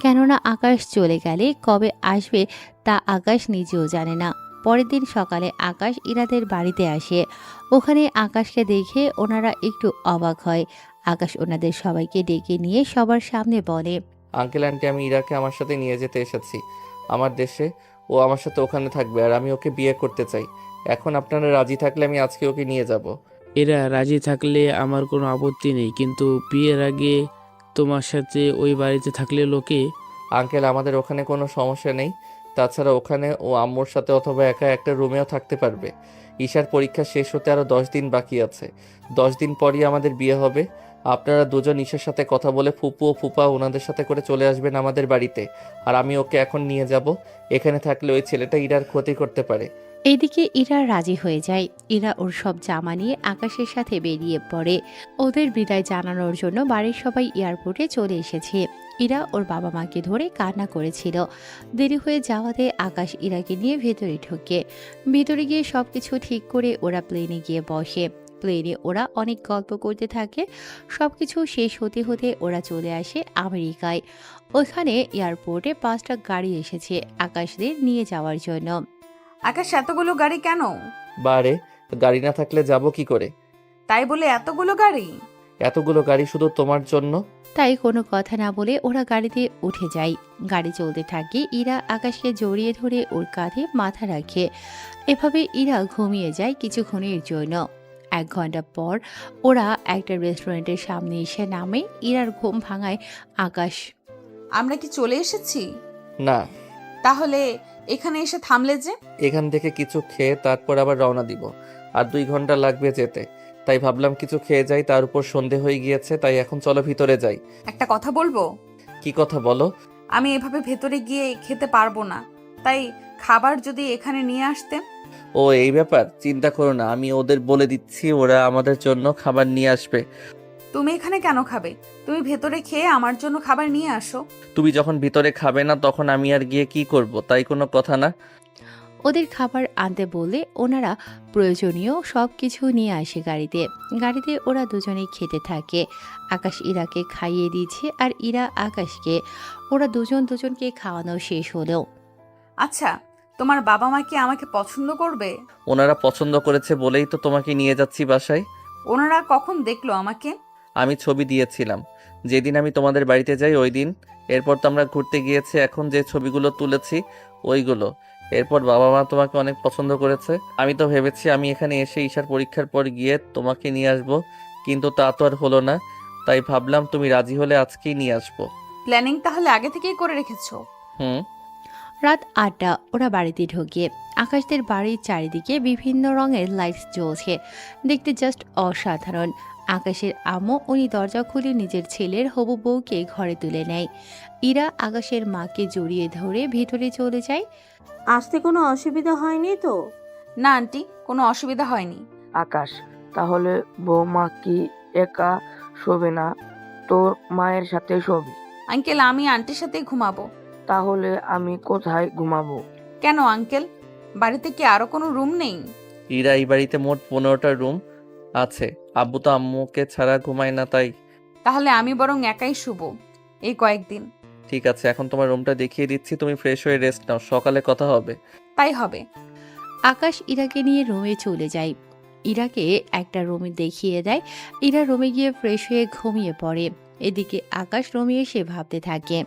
কেননা আকাশ চলে গেলে কবে আসবে তা আকাশ নিজেও জানে না। পরের দিন সকালে আকাশ ইরাদের বাড়িতে আসে। ওখানে আকাশকে দেখে ওনারা একটু অবাক হয়। আকাশ ওনাদের সবাইকে ডেকে নিয়ে সবার সামনে বলে, আঙ্কেল আন্টি, আমি ইরাকে আমার সাথে নিয়ে যেতে এসেছি আমার দেশে। ও আমার সাথে ওখানে থাকবে, আর আমি ওকে বিয়ে করতে চাই। এখন আপনারা রাজি থাকলে আমি আজকে ওকে নিয়ে যাব। এরা রাজি থাকলে আমার কোনো আপত্তি নেই, কিন্তু বিয়ের আগে তোমার সাথে ওই বাড়িতে থাকলে লোকে। আঙ্কেল, আমাদের ওখানে কোনো সমস্যা নেই। তাছাড়া ওখানে ও আম্মুর সাথে অথবা একা একটা রুমেও থাকতে পারবে। ঈশার পরীক্ষা শেষ হতে আরও 10 দিন বাকি আছে। 10 দিন পরই আমাদের বিয়ে হবে। আপনারা দুজন ঈশার সাথে কথা বলে ফুপু ও ফুপা ওনাদের সাথে করে চলে আসবেন আমাদের বাড়িতে। আর আমি ওকে এখন নিয়ে যাব। এখানে থাকলে ওই ছেলেটা ইরার ক্ষতি করতে পারে। এদিকে ইরা রাজি হয়ে যায়। ইরা ওর সব জামা নিয়ে আকাশের সাথে বেরিয়ে পড়ে। ওদের বিদায় জানানোর জন্য বাড়ির সবাই এয়ারপোর্টে চলে এসেছে। ইরা ওর বাবা মাকে ধরে কান্না করেছিল। দেরি হয়ে যাওয়াতে আকাশ ইরাকে নিয়ে ভেতরে ঢোকে। ভেতরে গিয়ে সবকিছু ঠিক করে ওরা প্লেনে গিয়ে বসে। প্লেনে ওরা অনেক গল্প করতে থাকে। সবকিছু শেষ হতে হতে ওরা চলে আসে আমেরিকায়। ওইখানে এয়ারপোর্টে 5টা গাড়ি এসেছে আকাশদের নিয়ে যাওয়ার জন্য। আকাশ, এতগুলো গাড়ি কেন? বারে, গাড়ি না থাকলে যাব কি করে? তাই বলে এতগুলো গাড়ি? এতগুলো গাড়ি শুধু তোমার জন্য। তাই কোনো কথা না বলে ওরা গাড়িতে উঠে যায়। গাড়ি চলতে থাকে। ইরা আকাশকে জড়িয়ে ধরে ওর কাঁধে মাথা রাখে। এভাবে ইরা ঘুমিয়ে যায় কিছুক্ষণের জন্য। 1 ঘন্টা পর ওরা একটা রেস্টুরেন্টের সামনে এসে নামে। ইরার ঘুম ভাঙায় আকাশ। আমরা কি চলে এসেছি? না, তাহলে এখানে এসে থামলে যে? এখান থেকে কিছু খেয়ে তারপর আবার রওনা দিব। আর 2 ঘন্টা লাগবে যেতে। তাই ভাবলাম কিছু খেয়ে যাই, তার উপর সন্ধে হয়ে গিয়েছে। তাই এখন চলো ভিতরে যাই। একটা কথা বলবো? কি কথা বলো? আমি এভাবে ভেতরে গিয়ে খেতে পারবো না। তাই খাবার যদি এখানে নিয়ে আসতে। ও, এই ব্যাপার? চিন্তা করো না, আমি ওদের বলে দিচ্ছি, ওরা আমাদের জন্য খাবার নিয়ে আসবে। তুমি এখানে কেন খাবে? তুমি ভেতরে খেয়ে আমার জন্য খাবার নিয়ে আসো। তুমি যখন ভিতরে খাবে না তখন আমি আর গিয়ে কি করব? তাই কোনো কথা না। ওদের খাবার আনতে বলে ওনারা প্রয়োজনীয় সব কিছু নিয়ে আসে গাড়িতে। গাড়িতে ওরা দুজনেই খেতে থাকে। আকাশ ইরাকে খাইয়ে দিচ্ছে আর ইরা আকাশকে। ওরা দুজনকে খাওয়ানো শেষ হলো। আচ্ছা, তোমার বাবা মা কি আমাকে পছন্দ করবে? ওনারা পছন্দ করেছে বলেই তো তোমাকে নিয়ে যাচ্ছি বাসায়। ওনারা কখন দেখলো আমাকে? আমি ছবি দিয়েছিলাম যেদিন আমি তোমাদের বাড়িতে যাই ওই দিন। এরপর তো আমরা ঘুরতে গিয়েছি, এখন যে ছবিগুলো তুলেছি ওইগুলো। এরপর বাবা মা তোমাকে অনেক পছন্দ করেছে। আমি তো ভেবেছি আমি এখানে এসে ঈশার পরীক্ষার পর গিয়ে তোমাকে নিয়ে আসবো, কিন্তু তা তো আর হলো না। তাই ভাবলাম তুমি রাজি হলে আজকেই নিয়ে আসবো। প্ল্যানিং তাহলে আগে থেকেই করে রেখেছো? হুম। রাত 8টা ওরা বাড়িতে ঢোকে। আকাশদের বাড়ির চারিদিকে বিভিন্ন রঙের লাইটস জ্বলছে। দেখতে জাস্ট অসাধারণ। আকাশের আম্মু উনি দরজা খুলে নিজের ছেলের হবু বউকে ঘরে তুলে নেয়। ইরা আকাশের মাকে জড়িয়ে ধরে ভিতরে চলে যায়। আসতে কোনো অসুবিধা হয়নি তো? না আন্টি, কোনো অসুবিধা হয়নি। আকাশ, তাহলে বৌমা কি একা শোবে না, তোর মায়ের সাথে শোবে? আঙ্কেল, আমি আন্টির সাথেই ঘুমাবো। তাহলে আমি কোথায় ঘুমাবো? কেন আঙ্কেল, বাড়িতে কি আরো কোনো রুম নেই? ইরা, এই বাড়িতে মোট 15টা রুম আছে। আব্বু তো আম্মুকে ছাড়া ঘুমায় না, তাই। তাহলে আমি বরং একাই শুবো এই কয়েকদিন। ঠিক আছে, এখন তোমার রুমটা দেখিয়ে দিচ্ছি, তুমি ফ্রেশ হয়ে রেস্ট নাও, সকালে কথা হবে। তাই হবে। আকাশ ইরাকে নিয়ে রুমে চলে যায়। ইরাকে একটা রুমে দেখিয়ে দেয়। ইরা রুমে গিয়ে ফ্রেশ হয়ে ঘুমিয়ে পড়ে। এদিকে আকাশ রুমে এসে ভাবতে থাকে।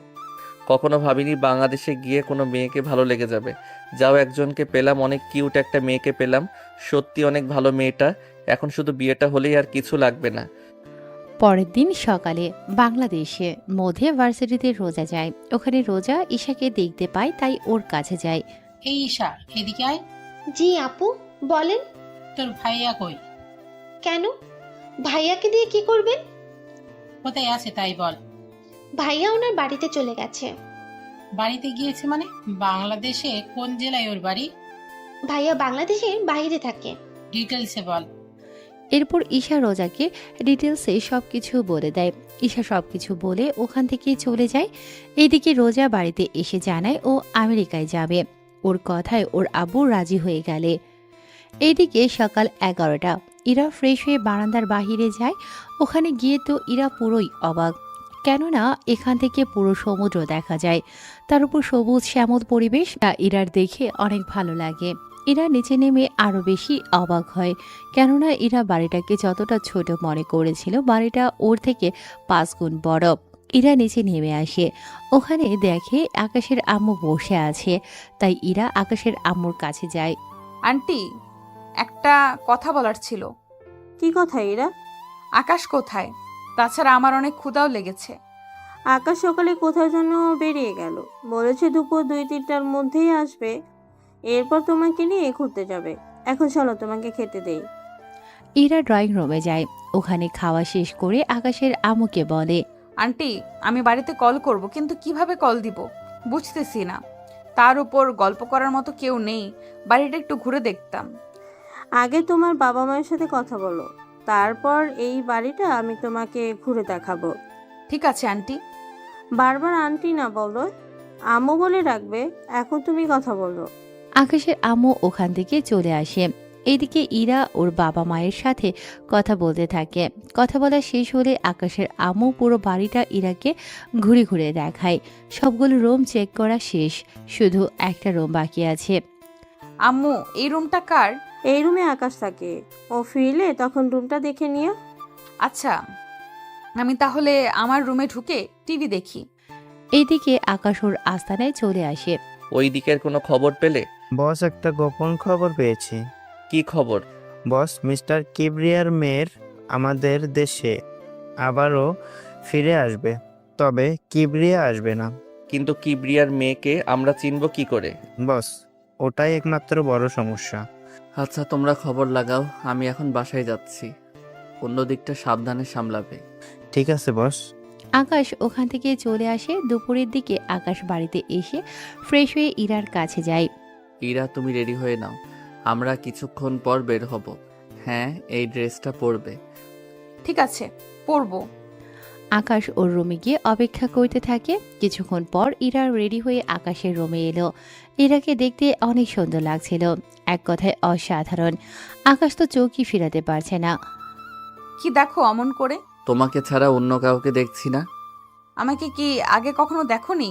কখনো ভাবিনি বাংলাদেশে গিয়ে কোনো মেয়েকে ভালো লেগে যাবে। যাও, একজনকে পেলাম, অনেক কিউট একটা মেয়েকে পেলাম। সত্যি অনেক ভালো মেয়েটা। এখন শুধু বিয়েটা হলেই আর কিছু লাগবে না। পরের দিন সকালে বাংলাদেশে মধ্যে ভার্সিটিতে রোজা যায়। ওখানে রোজা ঈশাকে দেখতে পায়, তাই ওর কাছে যায়। এই ঈশা, এদিকে আয়। জি আপু, বলেন। তোর ভাইয়া কই? কেন? ভাইয়াকে দিয়ে কি করবেন? কোথায় আছে তাই বল। ভাইয়া ওনার বাড়িতে চলে গেছে। বাড়িতে গিয়েছে মানে? বাংলাদেশে কোন জেলায় ওর বাড়ি? ভাইয়া বাংলাদেশের বাইরে থাকে। ডিটেলসে বল। এরপর ঈশা রোজাকে ডিটেলসে সবকিছু বলে দেয়। ঈশা সবকিছু বলে ওখান থেকে চলে যায়। এদিকে রোজা বাড়িতে এসে জানায় ও আমেরিকায় যাবে। ওর কথায় ওর আব্বু রাজি হয়ে গেলে। এইদিকে সকাল 11টা। ইরা ফ্রেশ হয়ে বারান্দার বাহিরে যায়। ওখানে গিয়ে তো ইরা পুরোই অবাক, কেননা এখান থেকে পুরো সমুদ্র দেখা যায়। তার উপর সবুজ শ্যামল পরিবেশ, যা ইরার দেখে অনেক ভালো লাগে। ইরা নিচে নেমে আরো বেশি অবাক হয়, কেননা ইরা বাড়িটাকে যতটা ছোট মনে করেছিল বাড়িটা ওর থেকে 5 গুণ বড়। ইরা নিচে নেমে আসে। ওখানে দেখে আকাশের আম্মু বসে আছে। তাই ইরা আকাশের আম্মুর কাছে যায়। আন্টি, একটা কথা বলার ছিল। কি কথা এরা? আকাশ কোথায়? তাছাড়া আমার অনেক ক্ষুধাও লেগেছে। আকাশ সকালে কোথাও জন্য বেরিয়ে গেল, বলেছে দুপুর 2-3টার মধ্যেই আসবে, এরপর তোমাকে নিয়ে ঘুরতে যাবে। এখন চলো তোমাকে খেতে দেই। ইরা ড্রয়িং রুমে যায়। ওখানে খাওয়া শেষ করে আকাশের আম্মুকে বলে, আন্টি, আমি বাড়িতে কল করব, কিন্তু কিভাবে কল দিব বুঝতেছি না। তার উপর গল্প করার মতো কেউ নেই, বাড়িটা একটু ঘুরে দেখতাম। আগে তোমার বাবা মায়ের সাথে কথা বলো, তারপর এই বাড়িটা আমি তোমাকে ঘুরে দেখাবো। ঠিক আছে আন্টি। বারবার আন্টি না বলো, আম্মু বলে রাখবে। এখন তুমি কথা বলো। আকাশের আম্মু ওখান থেকে চলে আসে। এদিকে ইরা ওর বাবা মায়ের সাথে কথা বলতে থাকে। কথা বলা শেষ হলে আকাশের আম্মু পুরো বাড়িটা ইরাকে ঘুরে ঘুরে দেখায়। সবগুলো রুম চেক করা শেষ, শুধু একটা রুম বাকি আছে। আম্মু, এই রুমটা কার? এই রুমে আকাশ থাকে, ও ফিরলে তখন রুমটা দেখে নিও। আচ্ছা, আমি তাহলে আমার রুমে ঢুকে টিভি দেখি। এইদিকে আকাশ ওর আস্তানায় চলে আসে। ওই দিকের কোনো খবর পেলে? বস, একটা গোপন খবর পেয়েছি। কি খবর? বস, মিস্টার কিবরিয়ার মেয়ের আমাদের দেশে আবারও ফিরে আসবে, তবে কিবরিয়া আসবে না। কিন্তু কিবরিয়ার মেয়েকে আমরা চিনব কি করে? বস, ওটাই একমাত্র বড় সমস্যা। আচ্ছা, তোমরা খবর লাগাও, আমি এখন বাসায় যাচ্ছি। অন্য দিকটা সাবধানে সামলাবে। ঠিক আছে বস। আকাশ ওখান থেকে চলে আসে। দুপুরের দিকে আকাশ বাড়িতে এসে ফ্রেশ হয়ে ইরার কাছে যায়। ইরা, তুমি রেডি হয়ে নাও, আমরা কিছুক্ষণ পর বের হব। হ্যাঁ, এই ড্রেসটা পরবে। ঠিক আছে, পরবো। আকাশ ওর রুমে গিয়ে অপেক্ষা করতে থাকে। কিছুক্ষণ পর ইরা রেডি হয়ে আকাশের রুমে এলো। ইরাকে দেখতে অনেক সুন্দর লাগছিল, এক কথায় অসাধারণ। আকাশ তো চোখই ফিরাতে পারছে না। কি দেখো অমন করে? তোমাকে ছাড়া অন্য কাউকে দেখছি না। আমাকে কি আগে কখনো দেখোনি?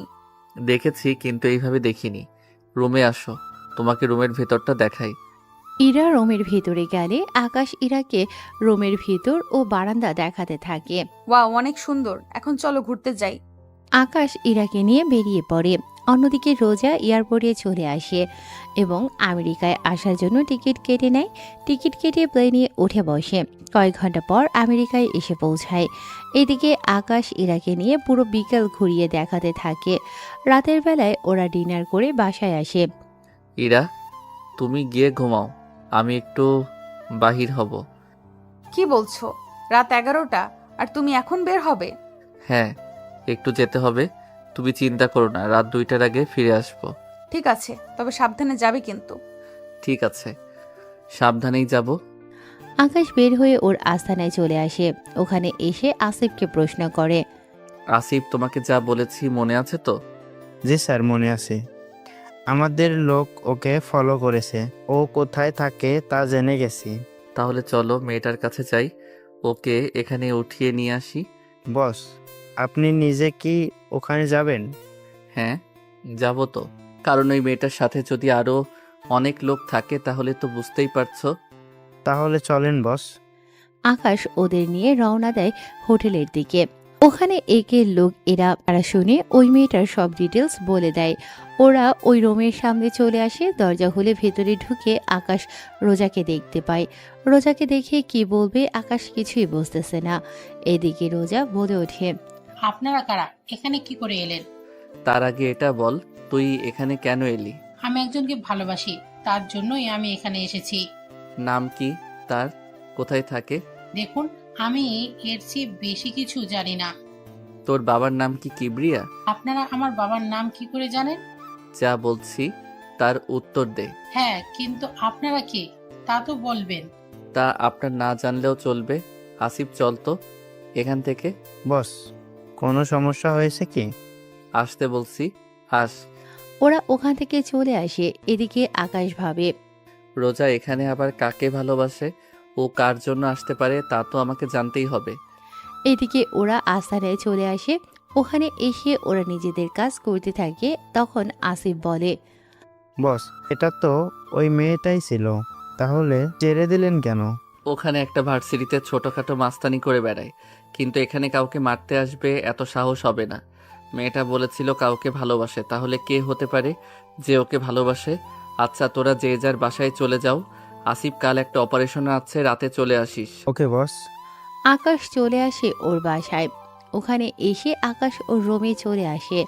দেখেছি, কিন্তু এইভাবে দেখিনি। রুমে আসো, তোমাকে রুমের ভেতরটা দেখাই। ইরা রুমের ভিতরে গেলে আকাশ ইরাকে রুমের ভিতর ও বারান্দা দেখাতে থাকে। ওয়াও, অনেক সুন্দর। এখন চলো ঘুরতে যাই। আকাশ ইরাকে নিয়ে বেরিয়ে পড়ে। অন্যদিকে রোজা এয়ারপোর্টে চলে আসে এবং আমেরিকায় আসার জন্য টিকিট কেটে নেয়। টিকিট কেটে প্লেনে উঠে বসে। কয়েক ঘন্টা পর আমেরিকায় এসে পৌঁছায়। এদিকে আকাশ ইরাকে নিয়ে পুরো বিকেল ঘুরিয়ে দেখাতে থাকে। রাতের বেলায় ওরা ডিনার করে বাসায় আসে। ইরা, তুমি গিয়ে ঘুমাও, আমি একটু বাহির হব। কি বলছো? রাত 11টা আর তুমি এখন বের হবে? হ্যাঁ, একটু যেতে হবে। তুমি চিন্তা করো না, রাত 2টার আগে ফিরে আসবো। ঠিক আছে, তবে সাবধানে যাবে কিন্তু। ঠিক আছে, সাবধানেই যাব। আকাশ বের হয়ে ওর আস্তানায় চলে আসে। ওখানে এসে আসিফকে প্রশ্ন করে, আসিফ, তোমাকে যা বলেছি মনে আছে তো? জি স্যার, মনে আছে। আমাদের লোক ওকে ফলো করেছে, ও কোথায় থাকে তা জেনে গেছি। তাহলে চলো মেয়েটার কাছে যাই, ওকে এখানে উঠিয়ে নিয়ে আসি। বস, আপনি নিজে কি ওখানে যাবেন? হ্যাঁ, যাব তো। কারণ ওই মেয়েটার সাথে যদি আরো অনেক লোক থাকে তাহলে তো বুঝতেই পারছো। তাহলে চলেন বস। আকাশ ওদের নিয়ে রওনা দেয় হোটেলের দিকে। ওখানে একের লোক এরা শুনে ওই মেয়েটার সব ডিটেলস বলে দেয়। ওরা ওই রুমের সামনে চলে আসে। দরজা খুলে ভেতরে ঢুকে আকাশ রোজাকে দেখতে পায়। রোজাকে দেখে কি বলবে আকাশ কিছুই বুঝতেছে না। এদিকে রোজা বলে ওঠে, আপনারা কারা? এখানে কি করে এলেন? তার আগে এটা বল, তুই এখানে কেন এলি? আমি একজনকে ভালোবাসি, তার জন্যই আমি এখানে এসেছি। নাম কি তার? কোথায় থাকে? দেখুন, আমি এর চেয়ে বেশি কিছু জানি না। তোর বাবার নাম কি কিবরিয়া? আপনারা আমার বাবার নাম কি করে জানেন? যা বলছি তার উত্তর দে। হ্যাঁ, কিন্তু আপনারা কে তা তো বলবেন। তা আপনার না জানলেও চলবে। আসিফ, চল তো এখান থেকে। বস, কোনো সমস্যা হয়েছে কি? আসতে বলছি, আস। ওরা ওখান থেকে চলে আসে। এদিকে আকাশ ভাবে, রোজা এখানে আবার কাকে ভালোবাসে, ও কার জন্য আসতে পারে তা তো আমাকে জানতেই হবে। এদিকে ওরা আস্তানায় চলে আসে। ওখানে এসে ওরা নিজেদের কাজ করতে থাকে। তখন আসিফ বলে, বস, এটা তো ওই মেয়েটাই ছিল, তাহলে ছেড়ে দিলেন কেন? ওখানে একটা ভার্সিটিতে ছোটখাটো মাস্তানি করে বেড়ায়, কিন্তু এখানে কাউকে মারতে আসবে এত সাহস হবে না। মেয়েটা বলেছিল কাউকে ভালোবাসে, তাহলে কে হতে পারে যে ওকে ভালোবাসে? আচ্ছা, তোরা যে যার বাসায় চলে যাও, আসিফ কাল একটা অপারেশন আছে, রাতে চলে আসিস। ওকে বস। আকাশ চলে আসে ওর বাসায়। ওখানে এসে আকাশ ওর রুমে চলে আসে।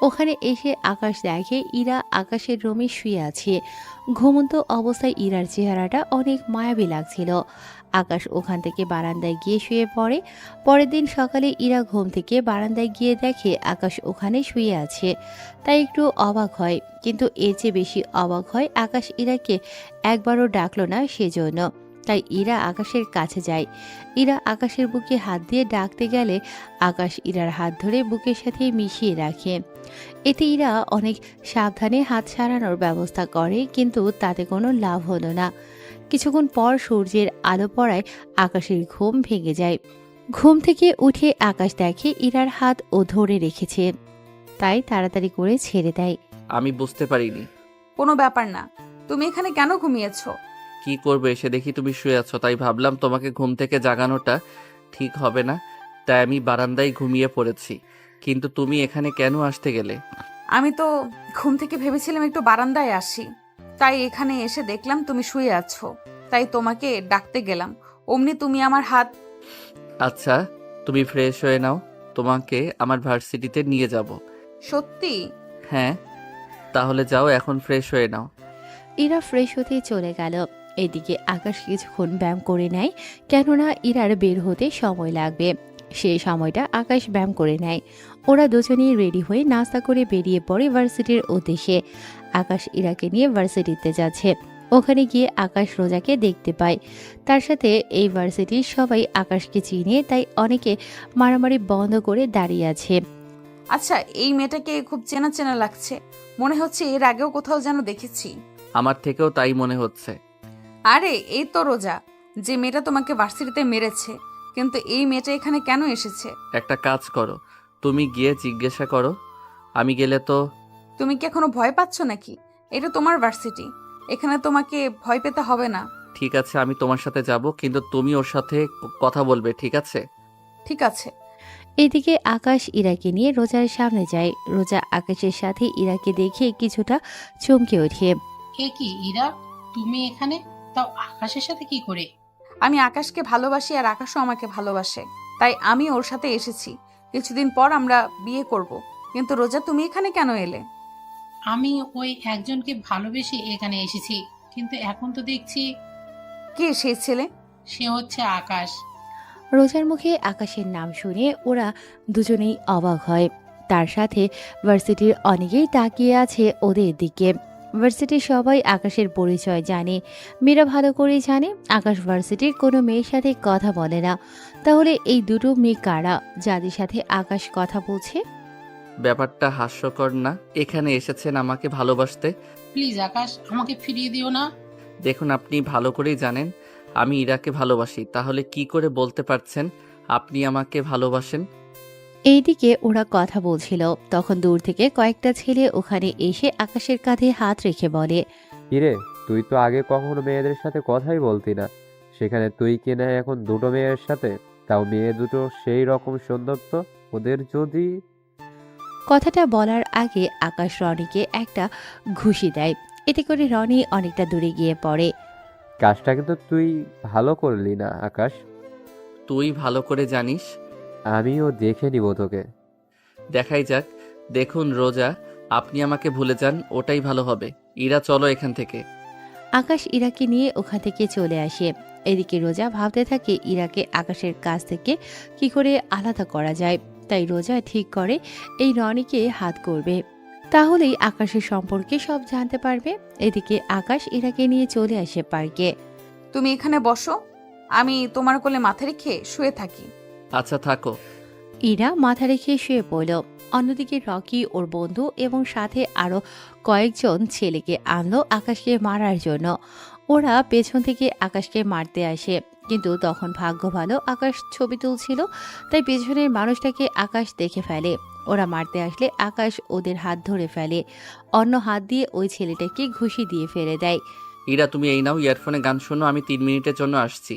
ওখানে এসে আকাশ দেখে ইরা আকাশের রুমে শুয়ে আছে। ঘুমন্ত অবস্থায় ইরার চেহারাটা অনেক মায়াবী লাগছিল। আকাশ ওখান থেকে বারান্দায় গিয়ে শুয়ে পড়ে। পরের দিন সকালে ইরা ঘুম থেকে বারান্দায় গিয়ে দেখে আকাশ ওখানে শুয়ে আছে। তাই একটু অবাক হয়, কিন্তু এর চেয়ে বেশি অবাক হয় আকাশ ইরাকে একবারও ডাকলো না সেজন্য। তাই ইরা আকাশের কাছে যায়। ইরা আকাশের বুকে হাত দিয়ে ডাকতে গেলে আকাশ ইরার হাত ধরে বুকের সাথে মিশিয়ে রাখে। এতে ইরা অনেক সাবধানে হাত সারানোর ব্যবস্থা করে, কিন্তু তাতে কোনো লাভ হলো না। কিছুক্ষণ পর সূর্যের আলো পড়ায় আকাশের ঘুম ভেঙে যায়। ঘুম থেকে উঠে আকাশ দেখে ইরার হাত ও ধরে রেখেছে, তাই তাড়াতাড়ি করে ছেড়ে দেয়। আমি বুঝতে পারিনি। কোনো ব্যাপার না, তুমি এখানে কেন ঘুমিয়েছো? কি করবে, এসে দেখি তুমি শুয়ে আছো, তাই ভাবলাম তোমাকে ঘুম থেকে জাগানোটা ঠিক হবে না, তাই আমি বারান্দায় ঘুমিয়ে পড়েছি। কিন্তু তুমি এখানে কেন আসতে গেলে? আমি তো ঘুম থেকে ভেবেছিলাম একটু বারান্দায় আসি, তাই এখানে এসে দেখলাম তুমি শুয়ে আছো, তাই তোমাকে ডাকতে গেলাম। অমনি তুমি আমার হাত। আচ্ছা, তুমি ফ্রেশ হয়ে নাও, তোমাকে আমার ভার্সিটিতে নিয়ে যাব। সত্যি? হ্যাঁ, তাহলে যাও, এখন ফ্রেশ হয়ে নাও। ইরা ফ্রেশ হতে চলে গেল। এদিকে আকাশ কিছুক্ষণ ব্যায়াম করে নেয়, কেননা ইরার বের হতে সময় লাগবে। সেই সময়টা আকাশ ব্যায়াম করে নেয়। ওরা দুজনেই রেডি হয়ে নাস্তা করে বেরিয়ে পড়ে ভার্সিটির উদ্দেশ্যে। আকাশ ইরাকে নিয়ে ভার্সিটিতে যাচ্ছে। ওখানে গিয়ে আকাশ রোজাকে দেখতে পায়। তার সাথে এই ভার্সিটির সবাই আকাশকে চিনে, তাই অনেকে মারামারি বন্ধ করে দাঁড়িয়ে আছে। আচ্ছা, এই মেয়েটাকে খুব চেনা চেনা লাগছে, মনে হচ্ছে এর আগেও কোথাও যেন দেখেছি। আমার থেকেও তাই মনে হচ্ছে। আরে এই তো রোজা, যে মেয়েটা তোমাকে ভার্সিটিতে মেরেছে। কিন্তু এই মেয়েটা এখানে কেন এসেছে? একটা কাজ করো, তুমি গিয়ে জিজ্ঞাসা করো। আমি গেলে তো। তুমি কি এখনো ভয় পাচ্ছ নাকি? এটা তোমার ভার্সিটি, এখানে তোমাকে ভয় পেতে হবে না। ঠিক আছে, আমি তোমার সাথে যাব, কিন্তু তুমি ওর সাথে কথা বলবে, ঠিক আছে? ঠিক আছে। এদিকে আকাশ ইরাকে নিয়ে রোজার সামনে যায়। রোজা আকাশের সাথে ইরাকে দেখে কিছুটা চমকে ওঠে। এ কি ইরা, তুমি এখানে? তাও আকাশের সাথে কি করে? আমি আকাশকে ভালোবাসি আর আকাশও আমাকে ভালোবাসে, তাই আমি ওর সাথে এসেছি। কিছুদিন পর আমরা বিয়ে করব। কিন্তু রোজা, তুমি এখানে কেন এলে? আমি ওই একজনকে ভালোবেসে এখানে এসেছি, কিন্তু এখন তো দেখছি কে সেই ছেলে? সে হচ্ছে আকাশ। রোজার মুখে আকাশের নাম শুনে ওরা দুজনেই অবাক হয়। তার সাথে ভার্সিটির অনেকেই তাকিয়ে আছে ওদের দিকে। ভার্সিটির সবাই আকাশের পরিচয় জানে। মেয়েরা ভালো করেই জানে আকাশ ভার্সিটির কোনো মেয়ের সাথে কথা বলে না। তাহলে এই দুটো মেয়ে কারা যাদের সাথে আকাশ কথা বলছে? ব্যাপারটা হাস্যকর না? এখানে এসেছেন আমাকে ভালোবাসতে। প্লিজ আকাশ, আমাকে ফিরিয়ে দিও না। দেখুন, আপনি ভালো করেই জানেন আমি ইরাকে ভালোবাসি, তাহলে কি করে বলতে পারছেন আপনি আমাকে ভালোবাসেন? এইদিকে ওরা কথা বলছিল, তখন দূর থেকে কয়েকটা ছেলে ওখানে এসে আকাশের কাঁধে হাত রেখে বলে, কিরে, তুই তো আগে কখনো মেয়েদের সাথে কথাই বলতি না, সেখানে তুই কিনা এখন দুটো মেয়ের সাথে, তাও মেয়ে দুটো সেই রকম সুন্দর তো। ওদের যদি। কথাটা বলার আগে আকাশ রনিকে একটা ঘুষি দেয়। এতে করে রনি অনেকটা দূরে গিয়ে পড়ে। কাজটা কিন্তু তুই ভালো করলি না আকাশ। তুই ভালো করে জানিস। আমিও দেখে নিব তোকে। দেখাই যাক। দেখুন রোজা, আপনি আমাকে ভুলে যান, ওটাই ভালো হবে। ইরা, চলো এখান থেকে। আকাশ ইরাকে নিয়ে ওখান থেকে চলে আসে। এদিকে রোজা ভাবতে থাকে ইরাকে আকাশের কাছ থেকে কি করে আলাদা করা যায়। তাই রোজা ঠিক করে এই রনিকে হাত করবে, তাহলেই আকাশের সম্পর্কে সব জানতে পারবে। এদিকে আকাশ ইরাকে নিয়ে চলে আসে পার্কে। তুমি এখানে বসো, আমি তোমার কোলে মাথা রেখে শুয়ে থাকি। আচ্ছা, থাকো। ইরা মাথা রেখে শুয়ে পড়ল। অন্যদিকে রকি ওর বন্ধু এবং সাথে আরো কয়েকজন ছেলেকে আনলো আকাশকে মারার জন্য। ওরা পেছন থেকে আকাশকে মারতে আসে, কিন্তু তখন ভাগ্য ভালো আকাশ ছবি তুলছিল, তাই পেছনের মানুষটাকে আকাশ দেখে ফেলে। ওরা মারতে আসলে আকাশ ওদের হাত ধরে ফেলে, অন্য হাত দিয়ে ওই ছেলেটাকে ঘুষি দিয়ে ফেলে দেয়। ইরা, তুমি এই নাও ইয়ারফোনে গান শোনো, আমি 3 মিনিটের জন্য আসছি।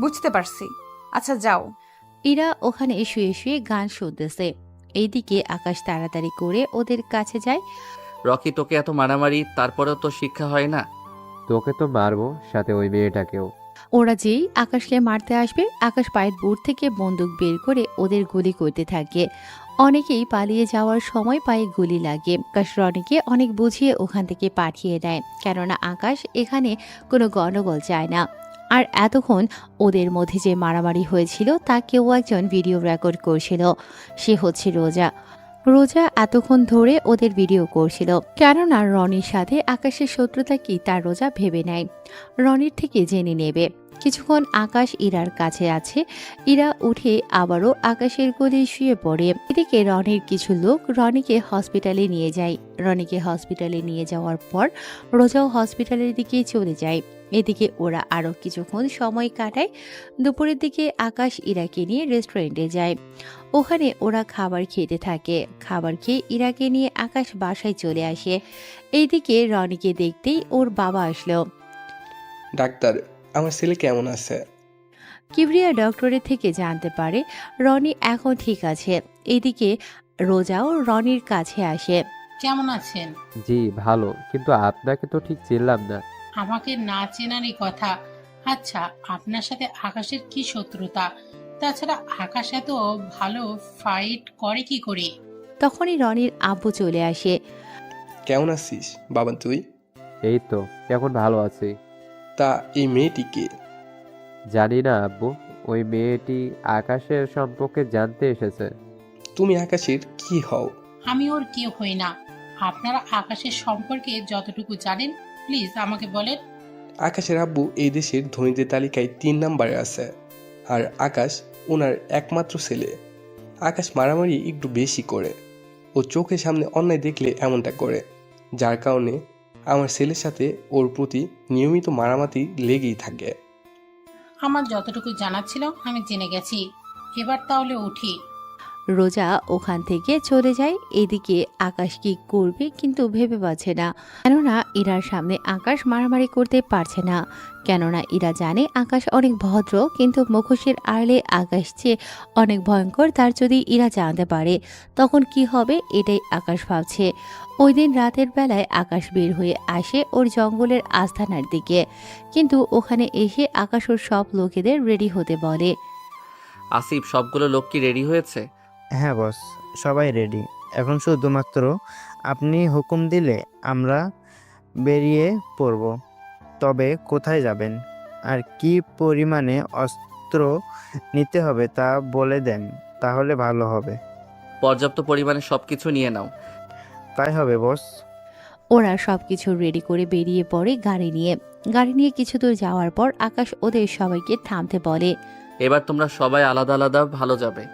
বুঝতে পারছি, আচ্ছা যাও। ইরা ওখানে শুয়ে শুয়ে গান শুনতেছে। এইদিকে আকাশ তাড়াতাড়ি করে ওদের কাছে যায়। রকি, তোকে এত মারামারি, তারপরেও তো শিক্ষা হয় না? তোকে তো মারবো, সাথে ওই মেয়েটাকেও। ওরা যেই আকাশকে মারতে আসবে আকাশ পায়ের বুট থেকে বন্দুক বের করে ওদের গুলি করতে থাকে। অনেকেই পালিয়ে যাওয়ার সময় পায়ে গুলি লাগে। আকাশ রনিকে অনেক বুঝিয়ে ওখান থেকে পাঠিয়ে দেয়, কেননা আকাশ এখানে কোনো গণ্ডগোল চায় না। আর এতক্ষণ ওদের মধ্যে যে মারামারি হয়েছিল তা কেউ একজন ভিডিও রেকর্ড করছিল, সে হচ্ছে রোজা। রোজা এতক্ষণ ধরে ওদের ভিডিও করছিল, কেননা রনির সাথে আকাশের শত্রুতা কি তা রোজা ভেবে নেয়, রনির থেকে জেনে নেবে। কিছুক্ষণ আকাশ ইরার কাছে আছে, ইরা উঠে আবারও আকাশের কোলে শুয়ে পড়ে। এদিকে রনির কিছু লোক রনিকে হসপিটালে নিয়ে যায়। রনিকে হসপিটালে নিয়ে যাওয়ার পর রোজাও হসপিটালের দিকে চলে যায়। এদিকে ওরা আরও কিছুক্ষণ সময় কাটায়। দুপুরের দিকে আকাশ ইরাকে নিয়ে রেস্টুরেন্টে যায়। ওখানে ওরা খাবার খেতে থাকে। খাবার খেয়ে ইরাকে নিয়ে আকাশ বাসায় চলে আসে। এইদিকে রনিকে দেখতেই ওর বাবা আসলো। ডাক্তার, আমার ছেলে কেমন আছে? কিবরিয়া ডক্টরের থেকে জানতে পারে রনি এখন ঠিক আছে। এদিকে রোজাও রনির কাছে আসে। কেমন আছেন? জি ভালো, কিন্তু আপনাকে তো ঠিক চিনলাম না। আমাকে না চেনারই কথা। আচ্ছা, আপনার সাথে আকাশের কি শত্রুতা? তাছাড়া আকাশ এত ভালো ফাইট করে কি করে? তখনই রনির আব্বু চলে আসে। কেমন আছিস বাবা তুই? এই তো এখন ভালো আছি। তা এই মেয়েটিকে? জানি না আব্বু, ওই মেয়েটি আকাশের সম্পর্কে জানতে এসেছে। তুমি আকাশের কি হও? আমি ওর কেউ হই না। আপনারা আকাশের সম্পর্কে যতটুকু জানেন প্লিজ আমাকে বলেন। আকাশের আব্বু এই দেশের ধনীদের তালিকায় 3 নম্বরে আছে, আর আকাশ ওনার একমাত্র ছেলে। আকাশ মারামারি একটু বেশি করে, ও চোখের সামনে অন্যায় দেখলে এমনটা করে, যার কারণে আমার ছেলের সাথে ওর প্রতি নিয়মিত মারামারি লেগেই থাকে। আমার যতটুকু জানার ছিল আমি জেনে গেছি, এবার তাহলে উঠি। রোজা ওখান থেকে চলে যায়। এদিকে আকাশ কি করবে কিন্তু ভেবে পাচ্ছে না, কেননা ইরার সামনে আকাশ মারামারি করতে পারছে না। কেননা ইরা জানে আকাশ অনেক ভদ্র, কিন্তু মুখোশের আড়ালে আকাশ যে অনেক ভয়ঙ্কর তার যদি ইরা জানতে পারে তখন কি হবে, এটাই আকাশ ভাবছে। ওই দিন রাতের বেলায় আকাশ বের হয়ে আসে ওর জঙ্গলের আস্তানার দিকে, কিন্তু ওখানে এসে আকাশ ওর সব লোকেদের রেডি হতে বলে। আসিফ, সবগুলো লোক কি রেডি হয়েছে? হ্যাঁ বস, সবাই রেডি। এখন শুধুমাত্র আপনি হুকুম দিলে আমরা বেরিয়ে পড়ব। তবে কোথায় যাবেন আর কি পরিমাণে অস্ত্র নিতে হবে তা বলে দেন, তাহলে ভালো হবে। পর্যাপ্ত পরিমাণে সবকিছু নিয়ে নাও। তাই হবে বস। ওরা সবকিছু রেডি করে বেরিয়ে পড়ে গাড়ি নিয়ে কিছু দূর যাওয়ার পর আকাশ ওদের সবাইকে থামতে বলে। এবার তোমরা সবাই আলাদা আলাদা ভালো যাবে।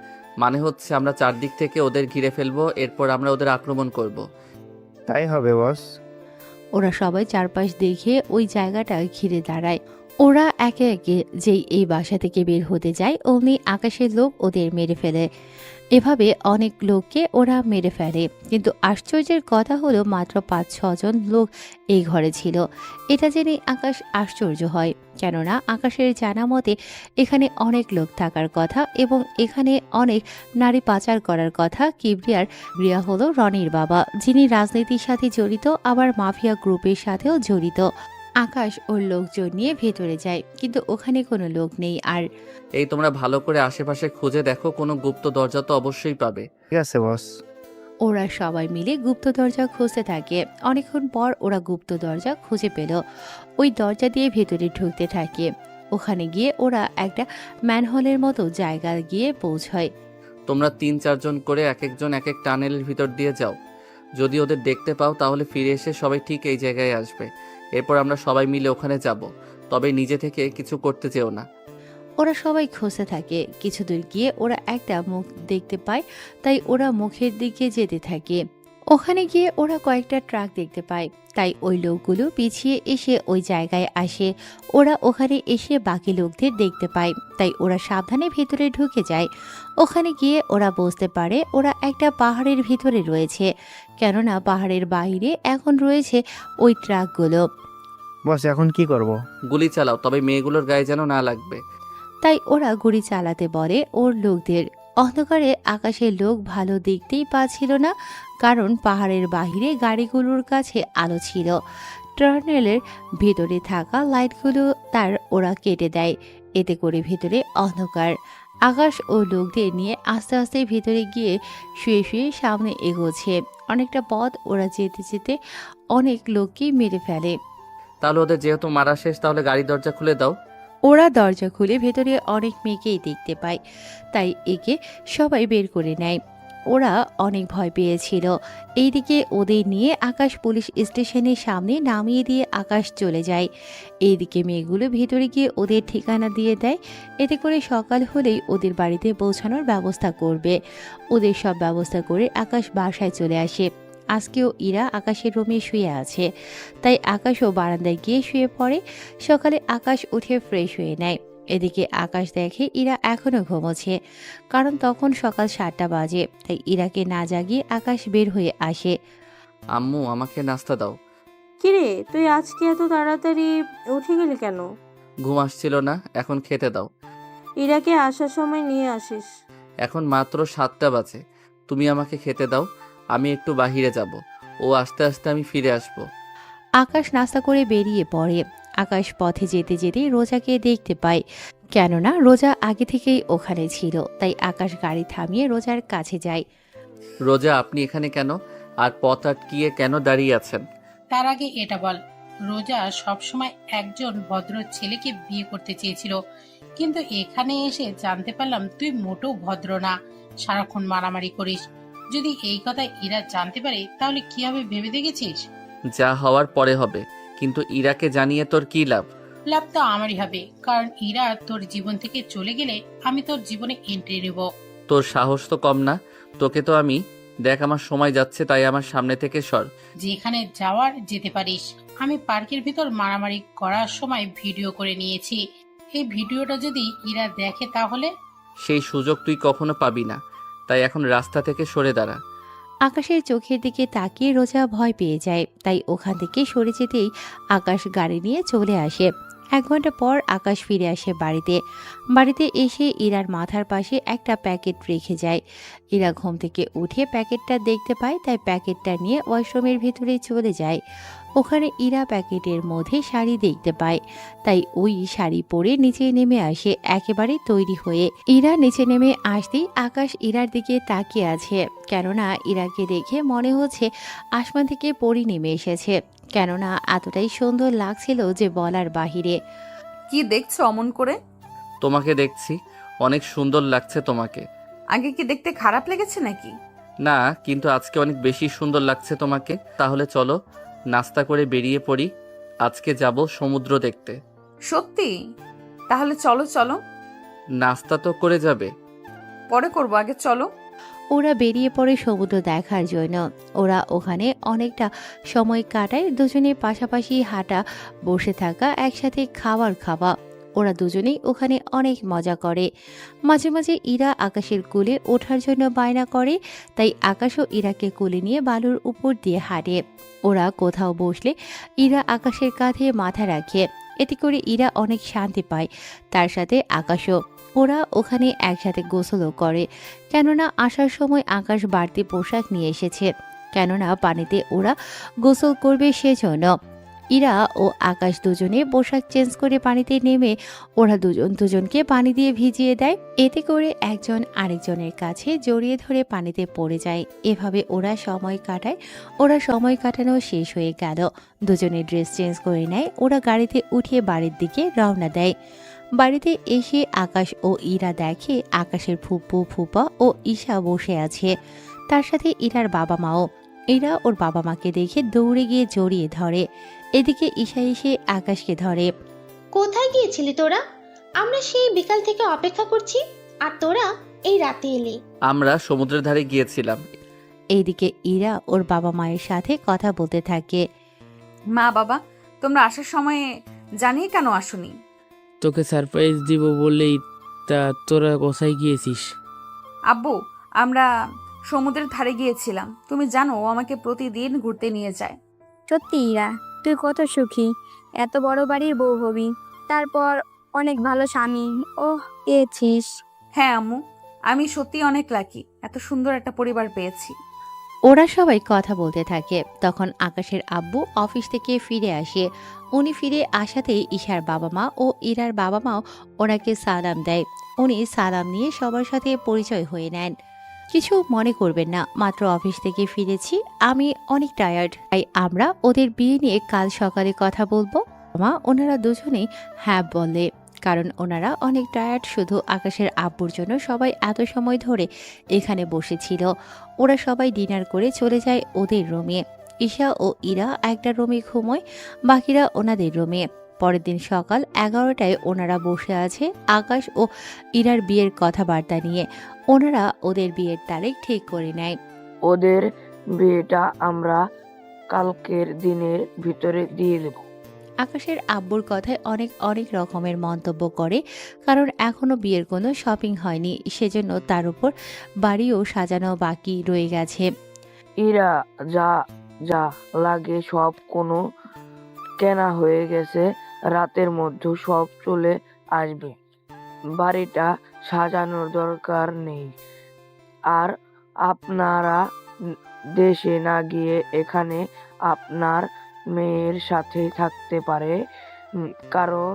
মানে হচ্ছে আমরা চারদিক থেকে ওদের ঘিরে ফেলবো, এরপর আমরা ওদের আক্রমণ করব। তাই হবে বস। ওরা সবাই চারপাশ দেখে ওই জায়গাটা ঘিরে দাঁড়ায়। ওরা একে একে যেই এই বাসা থেকে বের হতে যায় অমনি আকাশের লোক ওদের মেরে ফেলে। এভাবে অনেক লোককে ওরা মেরে ফেলে, কিন্তু আশ্চর্যের কথা হলো মাত্র 5-6 জন লোক এই ঘরে ছিল। এটা জেনে আকাশ আশ্চর্য হয়, কেননা আকাশের জানা মতে এখানে অনেক লোক থাকার কথা এবং এখানে অনেক নারী পাচার করার কথা। কিবরিয়া হলো রনির বাবা, যিনি রাজনীতির সাথে জড়িত, আবার মাফিয়া গ্রুপের সাথেও জড়িত। আকাশ ওর লোকজন নিয়ে ভেতরে যায়, কিন্তু ওখানে কোনো লোক নেই। আর এই তোমরা ভালো করে আশেপাশে খুঁজে দেখো, কোনো গুপ্ত দরজা তো অবশ্যই পাবে। ঠিক আছে বস। ওরা সবাই মিলে গুপ্ত দরজা খুঁজতে থাকে। অনেকক্ষণ পর ওরা গুপ্ত দরজা খুঁজে পেল। ওই দরজা দিয়ে ভেতরে ঢুকতে থাকে। ওখানে গিয়ে ওরা একটা ম্যানহোলের মতো জায়গা গিয়ে পৌঁছয়। তোমরা 3-4 জন করে এক একজন এক এক টানেলের ভিতর দিয়ে যাও। যদি ওদের দেখতে পাও তাহলে ফিরে এসে সবাই ঠিক এই জায়গায় আসবে। এরপর আমরা সবাই মিলে ওখানে যাব, তবে নিজে থেকে কিছু করতে চেও না। ওরা সবাই খুঁজতে থাকে। কিছু দূর গিয়ে ওরা একটা মুখ দেখতে পায়, তাই ওরা মুখের দিকে যেতে থাকে। ওখানে গিয়ে ওরা কয়েকটা ট্রাক দেখতে পায়, তাই ওই লোকগুলো পিছিয়ে এসে ওই জায়গায় আসে। ওরা ওখানে এসে বাকি লোকদের দেখতে পায়, তাই ওরা সাবধানে ভেতরে ঢুকে যায়। ওখানে গিয়ে ওরা বুঝতে পারে ওরা একটা পাহাড়ের ভিতরে রয়েছে, কেননা পাহাড়ের বাইরে এখন রয়েছে ওই ট্রাকগুলো। বস এখন কি করব? গুলি চালাও, তবে মেয়েগুলোর গায়ে যেন না লাগবে। তাই ওরা গুলি চালাতে বলে ওর লোকদের। অন্ধকারে আকাশের লোক ভালো দেখতেই পাচ্ছিল না, কারণ পাহাড়ের বাহিরে গাড়িগুলোর কাছে আলো ছিল। টার্নেলের ভিতরে থাকা লাইটগুলো তার ওরা কেটে দেয়। এতে করে ভিতরে অন্ধকার। আকাশ ও লোকদের নিয়ে আস্তে আস্তে ভিতরে গিয়ে শুয়ে শুয়ে সামনে এগোচ্ছে। অনেকটা পথ ওরা যেতে যেতে অনেক লোককেই মেরে ফেলে। তাহলে ওদের যেহেতু মারা শেষ, তাহলে গাড়ির দরজা খুলে দাও। ওরা দরজা খুলে ভেতরে অনেক মেয়েকেই দেখতে পায়, তাই একে সবাই বের করে নেয়। ওরা অনেক ভয় পেয়েছিল। এইদিকে ওদের নিয়ে আকাশ পুলিশ স্টেশনের সামনে নামিয়ে দিয়ে আকাশ চলে যায়। এইদিকে মেয়েগুলো ভেতরে গিয়ে ওদের ঠিকানা দিয়ে দেয়। এতে করে সকাল হলেই ওদের বাড়িতে পৌঁছানোর ব্যবস্থা করবে। ওদের সব ব্যবস্থা করে আকাশ বাসায় চলে আসে। আজকেও ইরা আকাশের রুমে শুয়ে আছে, তাই আকাশও বারান্দায় গিয়ে শুয়ে পড়ে। সকালে আকাশ উঠে ফ্রেশ হয়ে নেয়। এদিকে আকাশ দেখে ইরা এখনো ঘুমোচ্ছে, কারণ তখন সকাল 7টা বাজে। তাই ইরাকে না জাগিয়ে আকাশ বের হয়ে আসে। আম্মু, আমাকে নাস্তা দাও। কিরে, তুই আজকে এত তাড়াতাড়ি উঠে গেলি কেন? ঘুম আসছিল না, এখন খেতে দাও। ইরাকে আসার সময় নিয়ে আসিস। এখন মাত্র 7টা বাজে, তুমি আমাকে খেতে দাও। আমি একটু বাহিরে যাব, ও আস্তে আস্তে আমি ফিরে আসব। আকাশ নাস্তা করে বেরিয়ে পড়ে। আকাশ পথে যেতে যেতে রোজাকে দেখতে পায়, কেননা রোজা আগে থেকেই ওখানে ছিল। তাই আকাশ গাড়ি থামিয়ে রোজার কাছে যায়। রোজা, আপনি এখানে কেন? আর পথ আটকিয়ে কেন দাঁড়িয়ে আছেন? তার আগে এটা বল, রোজা সবসময় একজন ভদ্র ছেলেকে বিয়ে করতে চেয়েছিল, কিন্তু এখানে এসে জানতে পারলাম তুই মোটেও ভদ্র না, সারাক্ষণ মারামারি করিস। যদি এই কথা ইরা জানতে পারে তাহলে কি হবে ভেবে দেখেছিস? যা হওয়ার পরে হবে, কিন্তু ইরাকে জানিয়ে তোর কি লাভ? লাভ তো আমারই হবে, কারণ ইরা তোর জীবন থেকে চলে গেলে আমি তোর জীবনে এন্ট্রি নেব। তোর সাহস তো কম না। তোকে তো আমি, দেখ আমার সময় যাচ্ছে, তাই আমার সামনে থেকে সর। যেখানে যাওয়ার যেতে পারিস। আমি পার্কের ভিতর মারামারি করার সময় ভিডিও করে নিয়েছি। এই ভিডিওটা যদি ইরা দেখে তাহলে? সেই সুযোগ তুই কখনো পাবি না, তাই এখন রাস্তা থেকে সরে দাঁড়া। আকাশের চোখের দিকে তাকিয়ে রোজা ভয় পেয়ে যায়, তাই ওখান থেকে সরে যেতেই আকাশ গাড়ি নিয়ে চলে আসে। 1 ঘন্টা পর আকাশ ফিরে আসে বাড়িতে এসে ইরার মাথার পাশে একটা প্যাকেট রেখে যায়। ইরা ঘুম থেকে উঠে প্যাকেটটা দেখতে পায়, তাই প্যাকেটটা নিয়ে ওয়াশরুমের ভিতরে চলে যায়। ওখানে ইরা প্যাকেটের মধ্যে শাড়ি দেখতে পায়, তাই ওই শাড়ি পরে নিচে নেমে আসে একেবারে তৈরি হয়ে। ইরা নিচে নেমে আসতেই আকাশ ইরার দিকে তাকিয়ে আছে, কেননা ইরাকে দেখে মনে হচ্ছে আসমান থেকে পরি নেমে এসেছে। কেননা এতটাই সুন্দর লাগছিল যে বলার বাহিরে। কি দেখছো অমন করে? তোমাকে দেখছি, অনেক সুন্দর লাগছে তোমাকে। আগে কি দেখতে খারাপ লেগেছে নাকি? না, কিন্তু আজকে অনেক বেশি সুন্দর লাগছে তোমাকে। তাহলে চলো নাস্তা করে বেরিয়ে পড়ি, আজকে যাব সমুদ্র দেখতে। সত্যি? তাহলে চলো চলো। নাস্তা তো করে যাবে? পরে করবো, আগে চলো। ওরা বেরিয়ে পড়ে সমুদ্র দেখার জন্য। ওরা ওখানে অনেকটা সময় কাটায়, দুজনে পাশাপাশি হাঁটা, বসে থাকা, একসাথে খাওয়া। ওরা দুজনেই ওখানে অনেক মজা করে। মাঝে মাঝে ইরা আকাশের কোলে ওঠার জন্য বায়না করে, তাই আকাশও ইরাকে কোলে নিয়ে বালুর উপর দিয়ে হাঁটে। ওরা কোথাও বসলে ইরা আকাশের কাঁধে মাথা রাখে, এতে করে ইরা অনেক শান্তি পায়। তার সাথে আকাশও। ওরা ওখানে একসাথে গোসলও করে, কেননা আসার সময় আকাশ বাড়তি পোশাক নিয়ে এসেছে, কেননা পানিতে ওরা গোসল করবে সেজন্য। ইরা ও আকাশ দুজনে পোশাক চেঞ্জ করে পানিতে নেমে ওরা দুজনকে পানি দিয়ে ভিজিয়ে দেয়। এতে করে একজন আরেকজনের কাছে জড়িয়ে ধরে পানিতে পড়ে যায়। এভাবে ওরা সময় কাটায়। ওরা সময় কাটানো শেষ হয়ে গেল, দুজনে ড্রেস চেঞ্জ করে নেয়। ওরা গাড়িতে উঠিয়ে বাড়ির দিকে রওনা দেয়। বাড়িতে এসে আকাশ ও ইরা দেখে আকাশের ফুপু, ফুপা ও ঈশা বসে আছে, তার সাথে ইরার বাবা মাও। ইরা ওর বাবা মাকে দেখে দৌড়ে গিয়ে জড়িয়ে ধরে। এদিকে ঈশা এসে আকাশকে ধরে। কোথায় গিয়েছিলি তোরা? আমরা সেই বিকাল থেকে অপেক্ষা করছি, আর তোরা এই রাতে এলি। আমরা সমুদ্রের ধারে গিয়েছিলাম। এইদিকে ইরা ওর বাবা মায়ের সাথে কথা বলতে থাকে। মা বাবা, তোমরা আসার সময় জানিয়ে কেন আসোনি? তোকে সারপ্রাইজ দিব বললেই। তা তোরা কোথায় গিয়েছিস? আব্বু, আমরা সমুদ্রের ধারে গিয়েছিলাম। তুমি জানো ও আমাকে প্রতিদিন ঘুরতে নিয়ে যায়। সত্যি ইরা, তুই কত সুখী, এত বড় বাড়ির বউ হবি, তারপর অনেক ভালো স্বামী ও পেয়েছিস। হ্যাঁ আম্মু, আমি সত্যি অনেক লাকি, এত সুন্দর একটা পরিবার পেয়েছি। ওরা সবাই কথা বলতে থাকে। তখন আকাশের আব্বু অফিস থেকে ফিরে আসে। উনি ফিরে আসাতেই ঈশার বাবা মা ও ইরার বাবা মাও ওনাকে সালাম দেয়। উনি সালাম নিয়ে সবার সাথে পরিচয় হয়ে নেন। কিছু মনে করবেন না, মাত্র অফিস থেকে ফিরেছি, আমি অনেক টায়ার্ড, তাই আমরা ওদের বিয়ে নিয়ে কাল সকালে কথা বলবো। মা ওনারা দুজনেই হ্যাঁ বলে, কারণ ওনারা অনেক টায়ার্ড। শুধু আকাশের আব্বুর জন্য সবাই এত সময় ধরে এখানে বসেছিল। ওরা সবাই ডিনার করে চলে যায় ওদের রুমে। ঈশা ও ইরা একটা রুমে ঘুমোয়, বাকিরা ওনাদের রুমে। পরের দিন সকাল 11টায় ওনারা বসে আছে আকাশ ও ইরার বিয়ের কথাবার্তা নিয়ে। ওনারা ওদের বিয়ের তারিখ ঠিক করে নেয়। ওদের বিয়েটা আমরা কালকের দিনের ভিতরে দিয়ে দেব। আকাশের আব্বুর কথায় অনেক অনেক রকমের মন্তব্য করে, কারণ এখনো বিয়ের কোনো শপিং হয়নি, সেজন্য তার উপর বাড়িও সাজানো বাকি রয়ে গেছে। ইরা, যা যা লাগে সব কোনো কেনা হয়ে গেছে, রাতের মধ্যে সব চলে আসবে। বাড়িটা সাজানোর দরকার নেই। আর আপনারা দেশে না গিয়ে এখানে আপনার মেয়ের সাথে থাকতে পারে, কারণ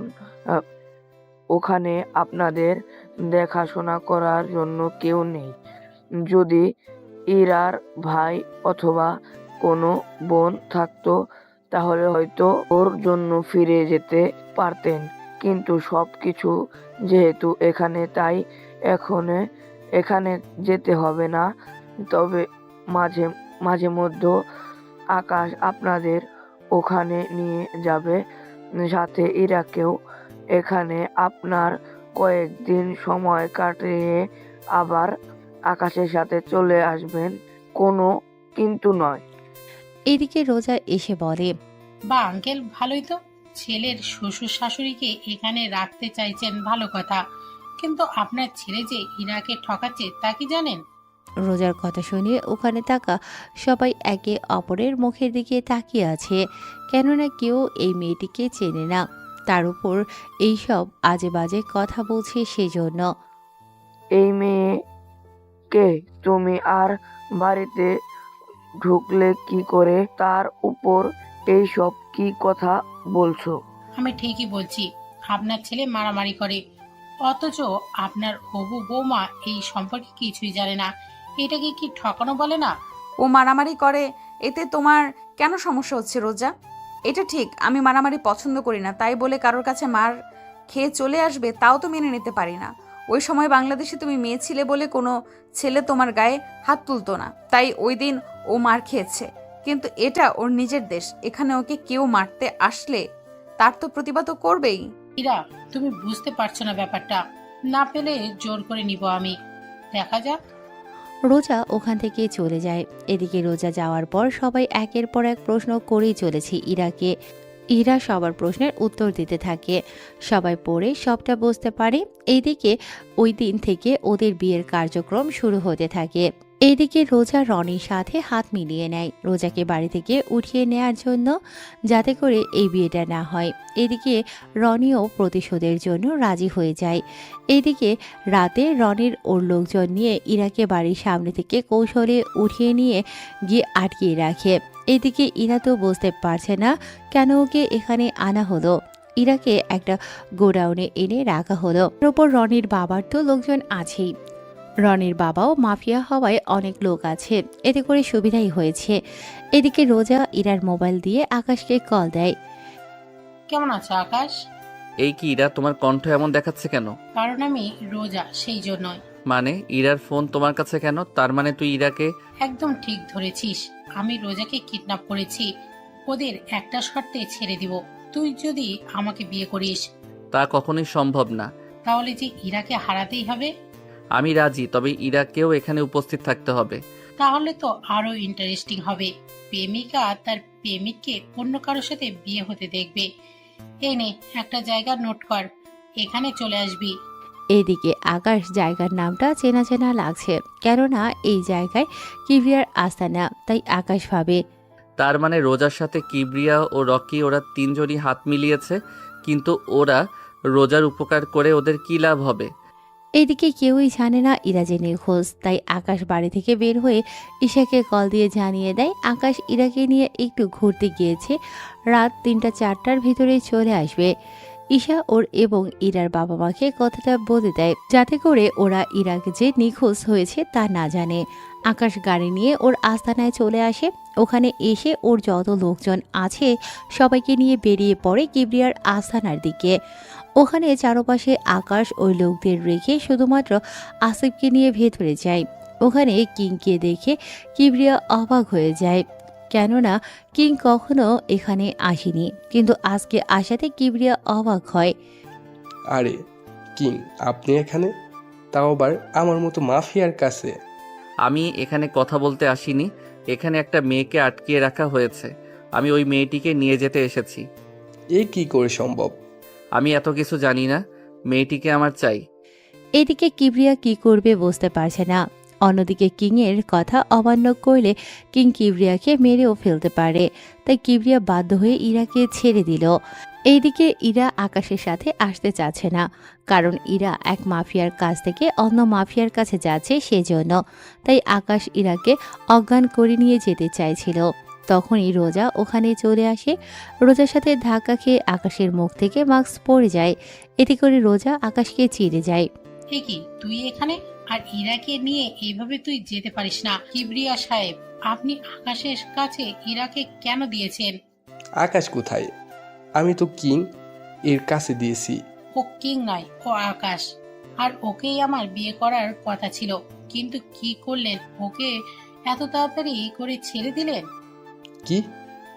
ওখানে আপনাদের দেখাশোনা করার জন্য কেউ নেই। যদি ইরার ভাই অথবা কোনো বোন থাকতো তাহলে হয়তো ওর জন্য ফিরে যেতে পারতেন, কিন্তু সবকিছু যেহেতু এখানে, তাই এখানে যেতে হবে না। তবে মাঝে মাঝে মধ্যে আকাশ আপনাদের ওখানে নিয়ে যাবে, সাথে ইরাকেও। এখানে আপনার কয়েকদিন সময় কাটিয়ে আবার আকাশের সাথে চলে আসবেন, কোনো কিন্তু নয়। এদিকে রোজা এসে বলে, বা আঙ্কেল, ভালোই তো, ছেলের শ্বশুর শাশুড়িকে এখানে রাখতে চাইছেন, ভালো কথা, কিন্তু আপনার ছেলে যে ইরাকে ঠকাচ্ছে তা কি জানেন? রোজার কথা শুনে ওখানে থাকা সবাই একে অপরের মুখের দিকে তাকিয়ে আছে, কেননা কেউ এই মেয়েটিকে চেনে না। তার উপর এইসব আজে বাজে কথা বলছে সেজন্য। এই মেয়েকে তুমি আর বাড়িতে ঢুকলে কি করে, তার উপর এইসব কি কথা বলছো? আমি ঠিকই বলছি, আপনার ছেলে মারামারি করে, অথচ আপনার হবু বৌমা এই সম্পর্কে কিছুই জানে না। এটাকে কি ঠকানো বলে না? ও মারামারি করে, এতে তোমার কেন সমস্যা হচ্ছে রোজা? এটা ঠিক, আমি মারামারি পছন্দ করি না, তাই বলে কারোর কাছে মার খেয়ে চলে আসবে তাও তো মেনে নিতে পারি না। ওই সময় বাংলাদেশে তুমি মেয়ে ছিলে বলে কোনো ছেলে তোমার গায়ে হাত তুলতো না, তাই ওই দিন ও মার খেয়েছে। কিন্তু এটা ওর নিজের দেশ, এখানে ওকে কেউ মারতে আসলে তার তো প্রতিবাদ করবেই। ইরা, তুমি বুঝতে পারছো না ব্যাপারটা, না পেলে জোর করে নিব আমি, দেখা যাক। রোজা ওখান থেকে চলে যায়। এদিকে রোজা যাওয়ার পর সবাই একের পর এক প্রশ্ন করেই চলেছে ইরাকে। ইরা সবার প্রশ্নের উত্তর দিতে থাকে। সবাই পড়ে সবটা বুঝতে পারে। এইদিকে ওই দিন থেকে ওদের বিয়ের কার্যক্রম শুরু হতে থাকে। এইদিকে রোজা রনির সাথে হাত মিলিয়ে নেয় রোজাকে বাড়ি থেকে উঠিয়ে নেয়ার জন্য, যাতে করে এই বিয়েটা না হয়। এদিকে রনিও প্রতিশোধের জন্য রাজি হয়ে যায়। এদিকে রাতে রনির ওর লোকজন নিয়ে ইরাকে বাড়ির সামনে থেকে কৌশলে উঠিয়ে নিয়ে গিয়ে আটকিয়ে রাখে। এদিকে ইরা তো বুঝতে পারছে না কেন ওকে এখানে আনা হলো। ইরাকে একটা গোডাউনে এনে রাখা হলো। ওর ওপর রনির বাবার তো লোকজন আছেই। রনির বাবাও মাফিয়া হওয়ায় অনেক লোক আছে, এতে করে সুবিধাই হয়েছে। এদিকে রোজা ইরার মোবাইল দিয়ে আকাশকে কল দেয়। কেমন আছো আকাশ? এই কি ইরা, তোমার কণ্ঠ এমন দেখাচ্ছে কেন? কারণ আমি রোজা, সেই জন্যই। মানে ইরার ফোন তোমার কাছে কেন? তার মানে তুই ইরাকে... একদম ঠিক ধরেছিস, আমি রোজাকে কিডন্যাপ করেছি। ওদের একটা শর্তে ছেড়ে দিব, তুই যদি আমাকে বিয়ে করিস। তা কখনোই সম্ভব না। তাহলে যে ইরাকে হারাতেই হবে। আমি রাজি, তবে ইরাকেও এখানে উপস্থিত থাকতে হবে। তাহলে তো আরো ইন্টারেস্টিং হবে। প্রেমিকা তার প্রেমিককে অন্য কারোর সাথে বিয়ে হতে দেখবে। এই নে, একটা জায়গা নোট কর, এখানে চলে আসবি। এদিকে আকাশ জায়গার নামটা চেনা চেনা লাগছে, কেননা এই জায়গায় কিবরিয়ার আস্তানা, তাই আকাশ ভাবে। তার মানে রোজার সাথে কিবরিয়া ও রকি ওরা তিনজনই হাত মিলিয়েছে, কিন্তু ওরা রোজার উপকার করে ওদের কি লাভ হবে? এদিকে কেউই জানে না ইরা যে নিখোঁজ, তাই আকাশ বাড়ি থেকে বের হয়ে ঈশাকে কল দিয়ে জানিয়ে দেয় আকাশ ইরাকে নিয়ে একটু ঘুরতে গিয়েছে, রাত ৩টা-৪টার ভিতরে চলে আসবে। ঈশা ওর এবং ইরার বাবা মাকে কথাটা বলে দেয়, যাতে করে ওরা ইরাকে যে নিখোঁজ হয়েছে তা না জানে। আকাশ গাড়ি নিয়ে ওর আস্তানায় চলে আসে। ওখানে এসে ওর যত লোকজন আছে সবাইকে নিয়ে বেরিয়ে পড়ে কিবরিয়ার আস্তানার দিকে। ওখানে চারপাশে আকাশ ওই লোকদের রেখে শুধুমাত্র আসিফকে নিয়ে ভেতরে যায়। ওখানে কিংকে দেখে কিবরিয়া অবাক হয়ে যায়, কেননা কিং কখনো এখানে আসেনি, কিন্তু আজকে আসাতে কিবরিয়া অবাক হয়। আরে কিং, আপনি এখানে? তাও আবার আমার মতো মাফিয়ার কাছে? আমি এখানে কথা বলতে আসিনি, এখানে একটা মেয়েকে আটকিয়ে রাখা হয়েছে, আমি ওই মেয়েটিকে নিয়ে যেতে এসেছি। এ কি করে সম্ভব? আমি এত কিছু জানি না, মেয়েটিকে আমার চাই। এদিকে কিবরিয়া কি করবে বুঝতে পারছে না। অন্যদিকে কিংয়ের কথা অমান্য করলে কিং কিবরিয়াকে মেরেও ফেলতে পারে, তাই কিবরিয়া বাধ্য হয়ে ইরাকে ছেড়ে দিল। এইদিকে ইরা আকাশের সাথে আসতে চাচ্ছে না, কারণ ইরা এক মাফিয়ার কাছ থেকে অন্য মাফিয়ার কাছে যাচ্ছে সেজন্য। তাই আকাশ ইরাকে অজ্ঞান করে নিয়ে যেতে চাইছিল। তখনই রোজা ওখানে চলে আসে। রোজার সাথে ধাক্কা খেয়ে আকাশের মুখ থেকে মাস্ক পড়ে যায়। এতে করে রোজা আকাশকে চিড়ে যায়। এ কি, তুই এখানে? আর ইরাকে নিয়ে এইভাবে তুই যেতে পারিস না। কিবরিয়া সাহেব, আপনি আকাশের কাছে ইরাকে কেন দিয়েছেন? আকাশ কোথায়? আমি তো কিং এর কাছে দিয়েছি। ও কিং নয়, ও আকাশ। আর ওকেই আমার বিয়ে করার কথা ছিল, কিন্তু কি করলেন? ওকে এত তাড়াতাড়ি করে ছেড়ে দিলেন। কি?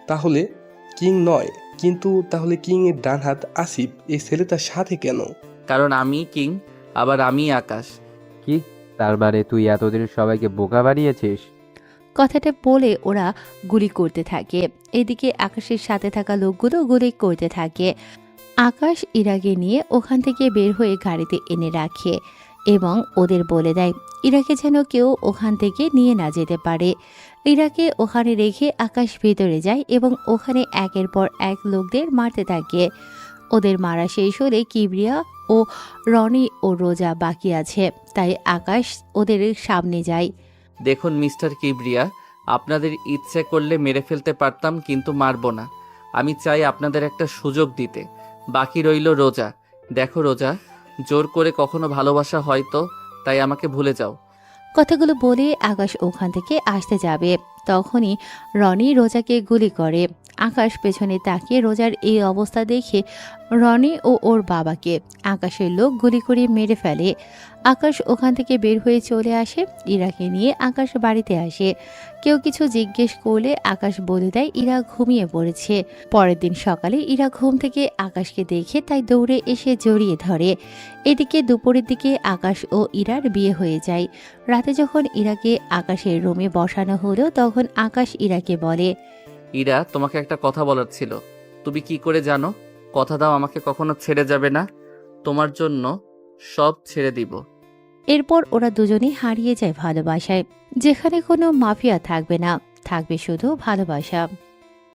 তাহলে কিং নয়, কিন্তু তাহলে কিং এর ডান হাত আসিফ এই ছেলেটার সাথে কেন? কারণ আমি কিং, আবার আমি আকাশ। কি তার মানে তুই এতদিন সবাইকে বোকা বানিয়েছিস? কথাটা বলে ওরা গুলি করতে থাকে। এদিকে আকাশের সাথে থাকা লোকগুলো গুলি করতে থাকে। আকাশ ইরাকে নিয়ে ওখান থেকে বের হয়ে গাড়িতে এনে রাখে এবং ওদের বলে দেয় ইরাকে যেন কেউ ওখান থেকে নিয়ে না যেতে পারে। ইরাকে ওখানে রেখে আকাশ ভেতরে যায় এবং ওখানে একের পর এক লোকদের মারতে থাকে। ওদের মারা শেষ হলে কিবরিয়া ও রনি ও রোজা বাকি আছে, তাই আকাশ ওদের সামনে যায়। দেখুন মিস্টার কিবরিয়া, আপনাদের ইচ্ছে করলে মেরে ফেলতে পারতাম, কিন্তু মারবো না। আমি চাই আপনাদের একটা সুযোগ দিতে। বাকি রইল রোজা। দেখো রোজা, জোর করে কখনো ভালোবাসা হয়তো, তাই আমাকে ভুলে যাও। কথাগুলো বলে আকাশ ওখান থেকে আসতে যাবে, তখনই রনি রোজাকে গুলি করে। আকাশ পেছনে তাকিয়ে রোজার এই অবস্থা দেখে রনি ও ওর বাবাকে আকাশের লোক গুলি করে মেরে ফেলে। আকাশ ওখান থেকে বের হয়ে চলে আসে। ইরাকে নিয়ে আকাশ বাড়িতে আসে। কেউ কিছু জিজ্ঞেস করলে আকাশ বলে দেয় ইরা ঘুমিয়ে পড়েছে। পরের দিন সকালে ইরা ঘুম থেকে আকাশকে দেখে তাই দৌড়ে এসে জড়িয়ে ধরে। এদিকে দুপুরের দিকে আকাশ ও ইরার বিয়ে হয়ে যায়। রাতে যখন ইরাকে আকাশের রুমে বসানো হলো তখন আকাশ ইরাকে বলে, ইরা, তোমাকে একটা কথা বলার ছিল। তুমি কি করে জানো? কথা দাও আমাকে কখনো ছেড়ে যাবে না। তোমার জন্য সব ছেড়ে দিব। এরপর ওরা দুজনেই হারিয়ে যায় ভালোবাসায়, যেখানে কোনো মাফিয়া থাকবে না, থাকবে শুধু ভালোবাসা।